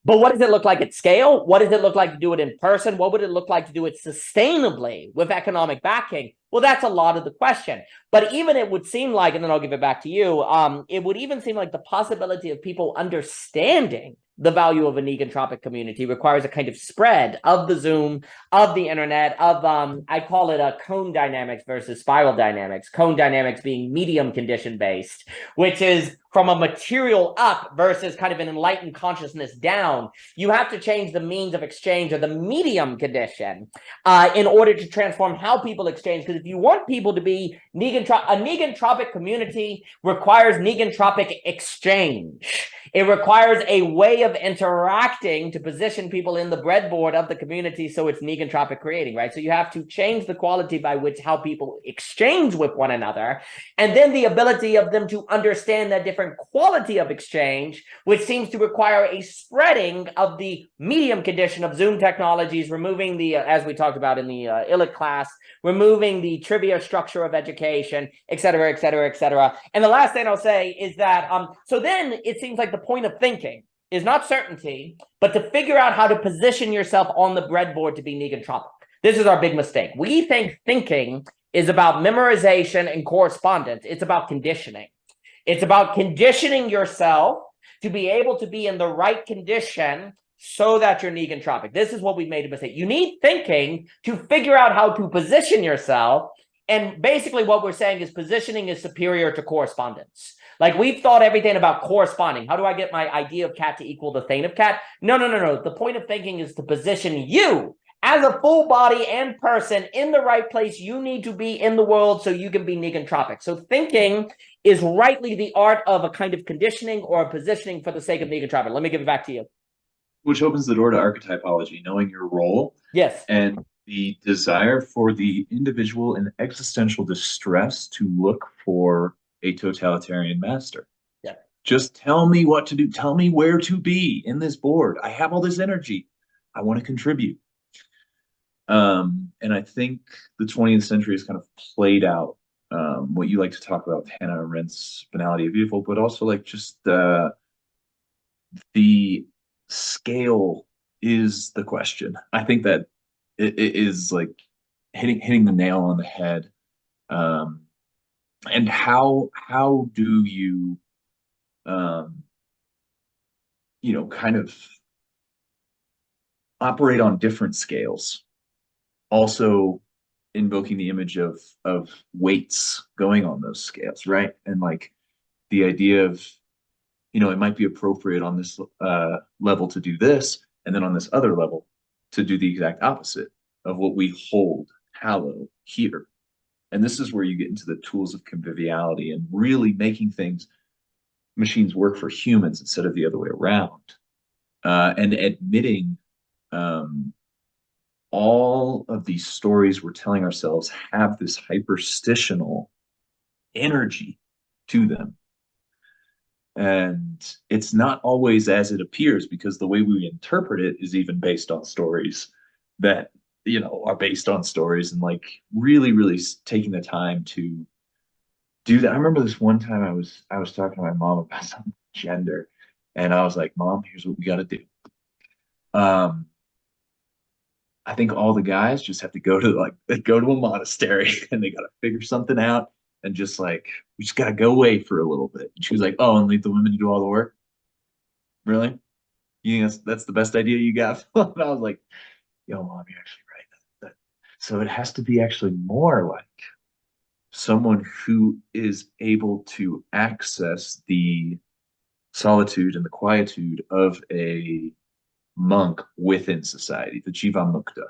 But what does it look like at scale? What does it look like to do it in person? What would it look like to do it sustainably with economic backing? Well, that's a lot of the question. But even it would seem like, and then I'll give it back to you, it would even seem like the possibility of people understanding the value of a negentropic community requires a kind of spread of the Zoom, of the internet, of, I call it a cone dynamics versus spiral dynamics. Cone dynamics being medium condition based, which is from a material up versus kind of an enlightened consciousness down. You have to change the means of exchange or the medium condition in order to transform how people exchange. Because if you want people to be a negentropic community requires negentropic exchange. It requires a way of interacting to position people in the breadboard of the community so it's negentropic creating, right? So you have to change the quality by which how people exchange with one another, and then the ability of them to understand that different quality of exchange, which seems to require a spreading of the medium condition of Zoom technologies, removing the, as we talked about in the Illich class, removing the trivia structure of education, et cetera, et cetera, et cetera. And the last thing I'll say is that, so then it seems like the point of thinking is not certainty, but to figure out how to position yourself on the breadboard to be negentropic. This is our big mistake. We think thinking is about memorization and correspondence. It's about conditioning. It's about conditioning yourself to be able to be in the right condition so that you're negentropic. This is what we've made a mistake. You need thinking to figure out how to position yourself. And basically what we're saying is positioning is superior to correspondence. Like we've thought everything about corresponding. How do I get my idea of cat to equal the thing of cat? No. The point of thinking is to position you as a full body and person in the right place. You need to be in the world so you can be negentropic. So thinking is rightly the art of a kind of conditioning or a positioning for the sake of negentropic. Let me give it back to you. Which opens the door to archetypology, knowing your role. Yes. And the desire for the individual in existential distress to look for a totalitarian master. Yeah. Just tell me what to do. Tell me where to be in this board. I have all this energy. I want to contribute. And I think the 20th century has kind of played out what you like to talk about, Hannah Arendt's Banality of Evil, but also like just the scale is the question. I think that it is like hitting the nail on the head. And how do you kind of operate on different scales, also invoking the image of weights going on those scales, right? And like the idea of, it might be appropriate on this level to do this, and then on this other level to do the exact opposite of what we hold hallow here. And this is where you get into the tools of conviviality and really making machines work for humans instead of the other way around. And admitting all of these stories we're telling ourselves have this hyperstitional energy to them. And it's not always as it appears, because the way we interpret it is even based on stories that, are based on stories, and like really, really taking the time to do that. I remember this one time I was talking to my mom about some gender, and I was like, Mom, here's what we got to do. I think all the guys just have to go to a monastery and they got to figure something out, and just like, we just got to go away for a little bit. And she was like, oh, and leave the women to do all the work? Really? You think that's the best idea you got? And I was like, yo, Mom, you're actually right. So it has to be actually more like someone who is able to access the solitude and the quietude of a monk within society, the Jivamukta,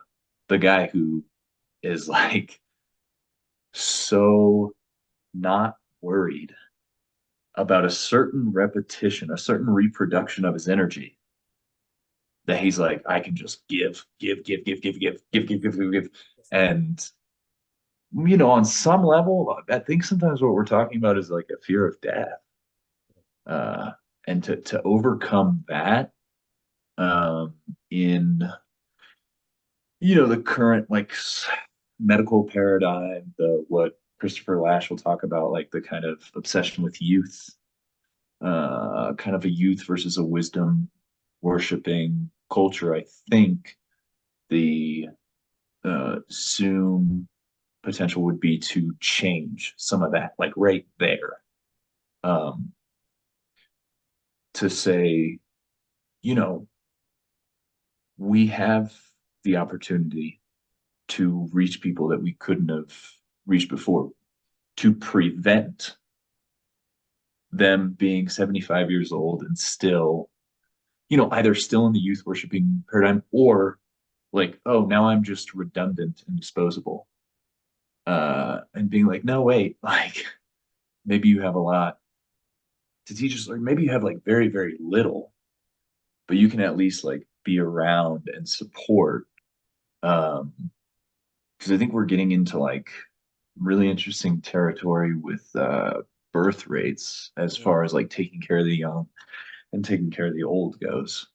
the guy who is like so not worried about a certain repetition, a certain reproduction of his energy, that he's like, I can just give. And, on some level, I think sometimes what we're talking about is like a fear of death. And to overcome that in, the current like medical paradigm, what Christopher Lasch will talk about, like the kind of obsession with youth, kind of a youth versus a wisdom worshiping culture. I think the soon potential would be to change some of that, like right there, to say, we have the opportunity to reach people that we couldn't have reached before, to prevent them being 75 years old and still, either still in the youth worshiping paradigm, or like, oh, now I'm just redundant and disposable. And being like, no, wait, like maybe you have a lot to teach us, or maybe you have like very, very little, but you can at least like be around and support. Because I think we're getting into like really interesting territory with birth rates as far as like taking care of the young and taking care of the old goes.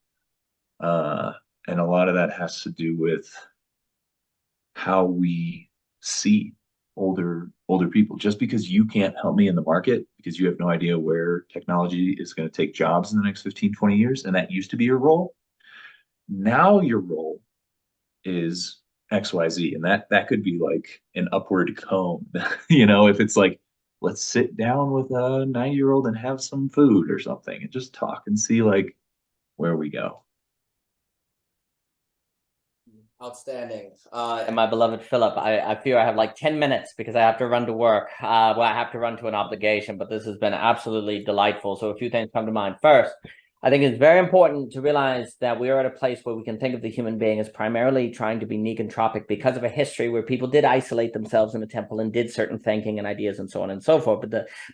And a lot of that has to do with how we see older people. Just because you can't help me in the market because you have no idea where technology is going to take jobs in the next 15, 20 years, and that used to be your role. Now your role is XYZ, and that could be like an upward cone. If it's like, let's sit down with a 90-year-old and have some food or something and just talk and see like where we go. Outstanding. And my beloved Philip, I fear I have like 10 minutes because I have to run to work. Well, I have to run to an obligation, but this has been absolutely delightful. So a few things come to mind. First, I think it's very important to realize that we are at a place where we can think of the human being as primarily trying to be negentropic because of a history where people did isolate themselves in a temple and did certain thinking and ideas and so on and so forth.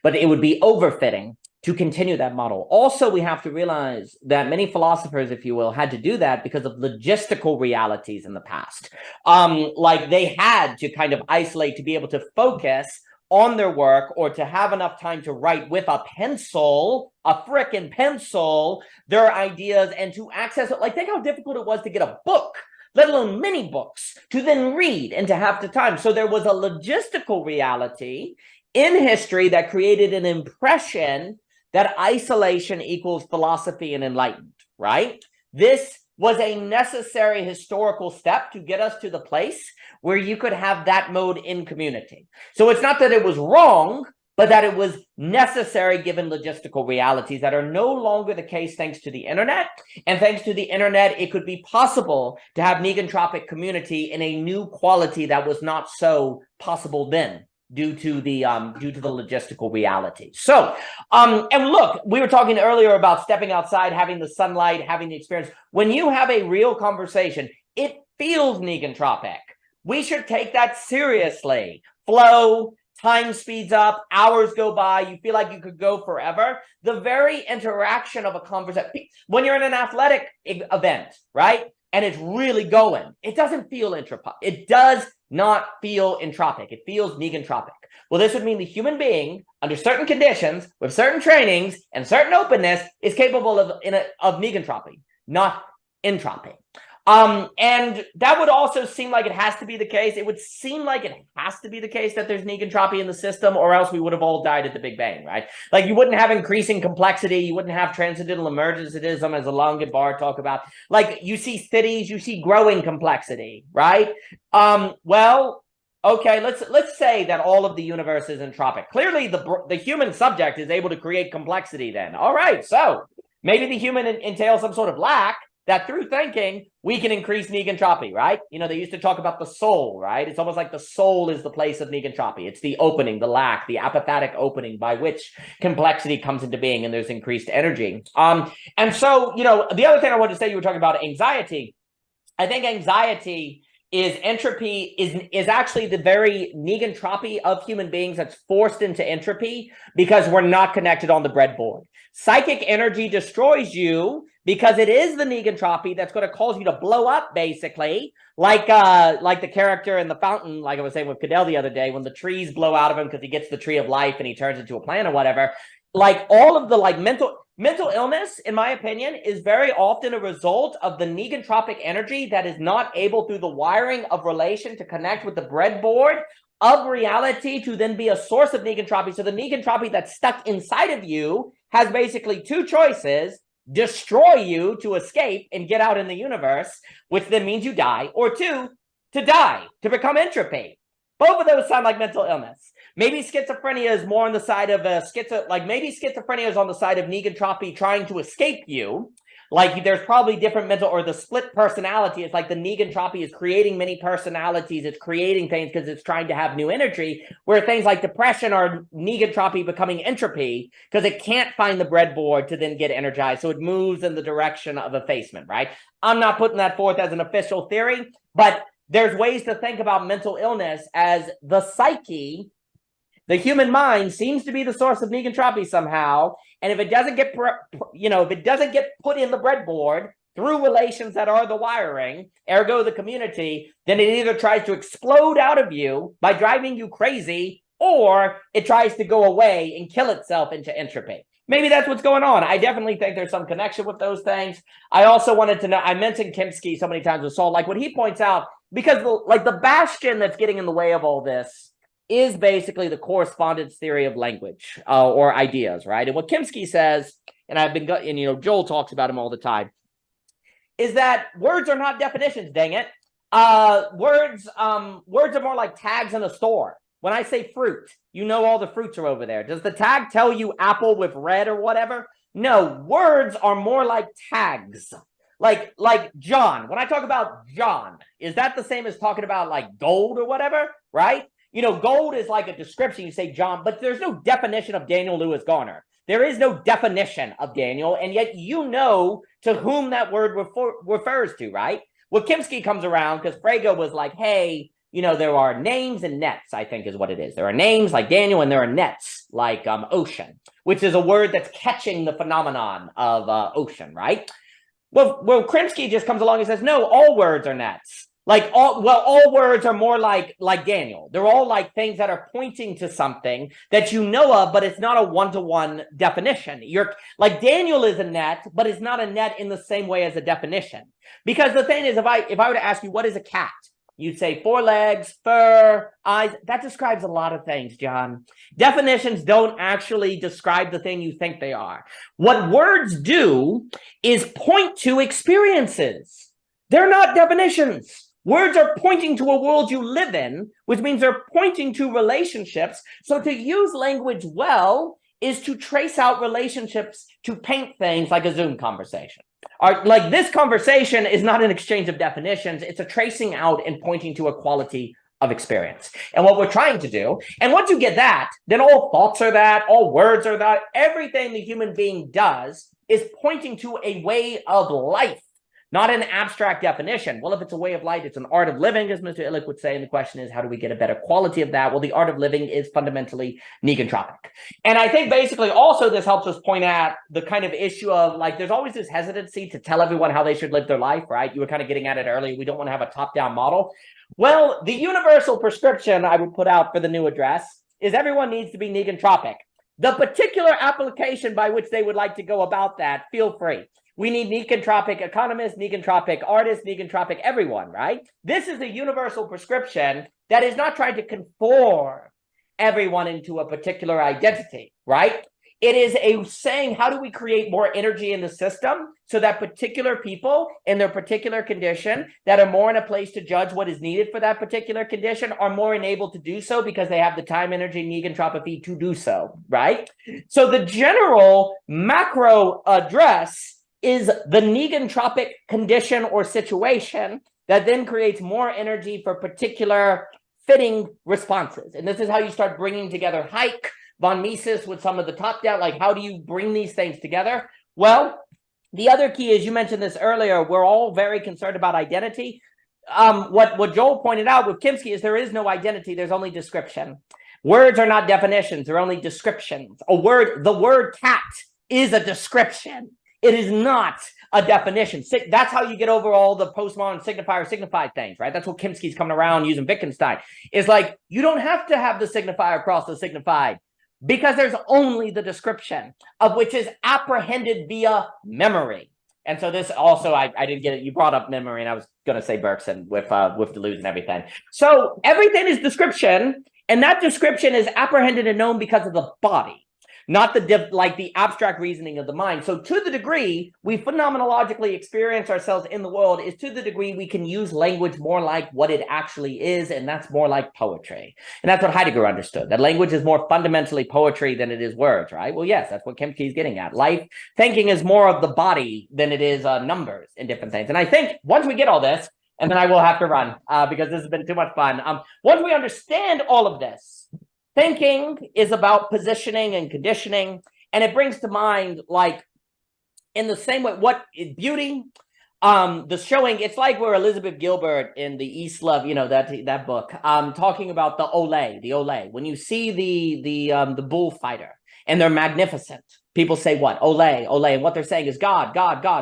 But it would be overfitting to continue that model. Also, we have to realize that many philosophers, if you will, had to do that because of logistical realities in the past. Like they had to kind of isolate to be able to focus on their work or to have enough time to write with a pencil, a frickin' pencil, their ideas and to access it. Like think how difficult it was to get a book, let alone many books, to then read and to have the time. So there was a logistical reality in history that created an impression that isolation equals philosophy and enlightened, right? This was a necessary historical step to get us to the place where you could have that mode in community. So it's not that it was wrong, but that it was necessary given logistical realities that are no longer the case thanks to the internet. And thanks to the internet, it could be possible to have negentropic community in a new quality that was not so possible then, due to the logistical reality. So, and look, we were talking earlier about stepping outside, having the sunlight, having the experience. When you have a real conversation, it feels negentropic. We should take that seriously. Flow, time speeds up, hours go by, you feel like you could go forever. The very interaction of a conversation, when you're in an athletic event, right? And it's really going, it doesn't feel entropic. It does not feel entropic. It feels negentropic. Well, this would mean the human being, under certain conditions, with certain trainings and certain openness, is capable of negentropy, not entropy. And that would also seem like it has to be the case. It would seem like it has to be the case that there's negentropy in the system, or else we would have all died at the Big Bang, right? Like you wouldn't have increasing complexity. You wouldn't have transcendental emergentism, as Alon and Barr talk about. Like you see cities, you see growing complexity, right? Well, okay, let's say that all of the universe is entropic. Clearly, the human subject is able to create complexity then. All right, so maybe the human entails some sort of lack that through thinking, we can increase negentropy, right? You know, they used to talk about the soul, right? It's almost like the soul is the place of negentropy. It's the opening, the lack, the apophatic opening by which complexity comes into being and there's increased energy. And so, you know, the other thing I wanted to say, you were talking about anxiety. I think anxiety is entropy is actually the very negentropy of human beings that's forced into entropy because we're not connected on the breadboard. Psychic energy destroys you because it is the negentropy that's going to cause you to blow up, basically, like the character in the fountain, like I was saying with Cadell the other day, when the trees blow out of him because he gets the tree of life and he turns into a plant or whatever. Like all of the like mental illness, in my opinion, is very often a result of the negentropic energy that is not able through the wiring of relation to connect with the breadboard of reality to then be a source of negentropy. So the negentropy that's stuck inside of you has basically two choices: destroy you to escape and get out in the universe, which then means you die, or two, to die, to become entropy. Both of those sound like mental illness. Maybe schizophrenia is more on the side of maybe schizophrenia is on the side of negentropy trying to escape you. Like there's probably different mental, or the split personality. It's like the negentropy is creating many personalities. It's creating things because it's trying to have new energy, where things like depression are negentropy becoming entropy because it can't find the breadboard to then get energized. So it moves in the direction of effacement, right? I'm not putting that forth as an official theory, but there's ways to think about mental illness as the psyche. The human mind seems to be the source of negentropy somehow, and if it doesn't get, if it doesn't get put in the breadboard through relations that are the wiring, ergo the community, then it either tries to explode out of you by driving you crazy, or it tries to go away and kill itself into entropy. Maybe that's what's going on. I definitely think there's some connection with those things. I also wanted to know, I mentioned Kimsky so many times with Saul, like what he points out, because the bastion that's getting in the way of all this is basically the correspondence theory of language or ideas, right? And what Kimsky says, and Joel talks about him all the time, is that words are not definitions, dang it. Words are more like tags in a store. When I say fruit, you know all the fruits are over there. Does the tag tell you apple with red or whatever? No, words are more like tags. like John. When I talk about John, is that the same as talking about like gold or whatever, right? You know, gold is like a description. You say John, but there's no definition of Daniel Lewis Garner. There is no definition of Daniel, and yet you know to whom that word refers to, right? Well, Kimsky comes around because Frege was like, hey, you know, there are names and nets, I think is what it is. There are names like Daniel and there are nets like ocean, which is a word that's catching the phenomenon of ocean, right? Well, Kimsky just comes along and says, no, all words are nets. Like all words are more like Daniel. They're all like things that are pointing to something that you know of, but it's not a one-to-one definition. You're like Daniel is a net, but it's not a net in the same way as a definition. Because the thing is, if I were to ask you, what is a cat? You'd say 4 legs, fur, eyes. That describes a lot of things, John. Definitions don't actually describe the thing you think they are. What words do is point to experiences. They're not definitions. Words are pointing to a world you live in, which means they're pointing to relationships. So to use language well is to trace out relationships, to paint things like a Zoom conversation. Like this conversation is not an exchange of definitions. It's a tracing out and pointing to a quality of experience. And what we're trying to do, and once you get that, then all thoughts are that, all words are that, everything the human being does is pointing to a way of life, not an abstract definition. Well, if it's a way of life, it's an art of living, as Mr. Illich would say. And the question is, how do we get a better quality of that? Well, the art of living is fundamentally Negentropic. And I think basically also this helps us point at the kind of issue of like, there's always this hesitancy to tell everyone how they should live their life, right? You were kind of getting at it earlier. We don't want to have a top-down model. Well, the universal prescription I would put out for the new address is everyone needs to be Negentropic. The particular application by which they would like to go about that, feel free. We need Negentropic economists, Negentropic artists, Negentropic everyone, right? This is a universal prescription that is not trying to conform everyone into a particular identity, right? It is a saying, how do we create more energy in the system so that particular people in their particular condition that are more in a place to judge what is needed for that particular condition are more enabled to do so because they have the time, energy, Negentropy to do so, right? So the general macro address is the Negentropic condition or situation that then creates more energy for particular fitting responses. And this is how you start bringing together Reich, von Mises with some of the top down, like how do you bring these things together? Well, the other key is, you mentioned this earlier, we're all very concerned about identity. What Joel pointed out with Kimsky is there is no identity, there's only description. Words are not definitions, they're only descriptions. The word cat is a description. It is not a definition. That's how you get over all the postmodern signifier signified things, right? That's what Kimsky's coming around using Wittgenstein. It's like, you don't have to have the signifier cross the signified because there's only the description of which is apprehended via memory. And so this also, I didn't get it. You brought up memory and I was going to say Bergson with Deleuze and everything. So everything is description, and that description is apprehended and known because of the body. Not the abstract reasoning of the mind. So to the degree we phenomenologically experience ourselves in the world is to the degree we can use language more like what it actually is, and that's more like poetry. And that's what Heidegger understood, that language is more fundamentally poetry than it is words, right? Well, yes, that's what Kimsky's getting at. Life thinking is more of the body than it is numbers and different things. And I think once we get all this, and then I will have to run because this has been too much fun. Once we understand all of this, thinking is about positioning and conditioning, and it brings to mind, like, in the same way, what beauty, the showing, it's like where Elizabeth Gilbert in the East Love, you know, that book, talking about the Ole. When you see the bullfighter and they're magnificent, people say what? Ole, and what they're saying is God,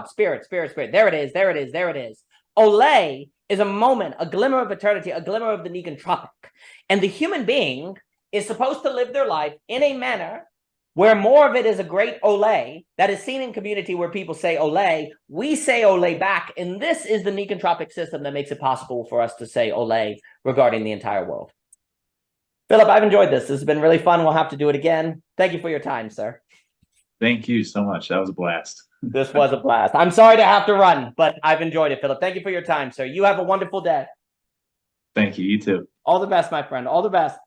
spirit. There it is. Ole is a moment, a glimmer of eternity, a glimmer of the Negentropic, and the human being is supposed to live their life in a manner where more of it is a great ole that is seen in community where people say ole, we say ole back, and this is the Negentropic system that makes it possible for us to say ole regarding the entire world. Philip, I've enjoyed this. This has been really fun. We'll have to do it again. Thank you for your time, sir. Thank you so much. That was a blast. This was a blast. I'm sorry to have to run, but I've enjoyed it, Philip. Thank you for your time, sir. You have a wonderful day. Thank you. You too. All the best, my friend. All the best.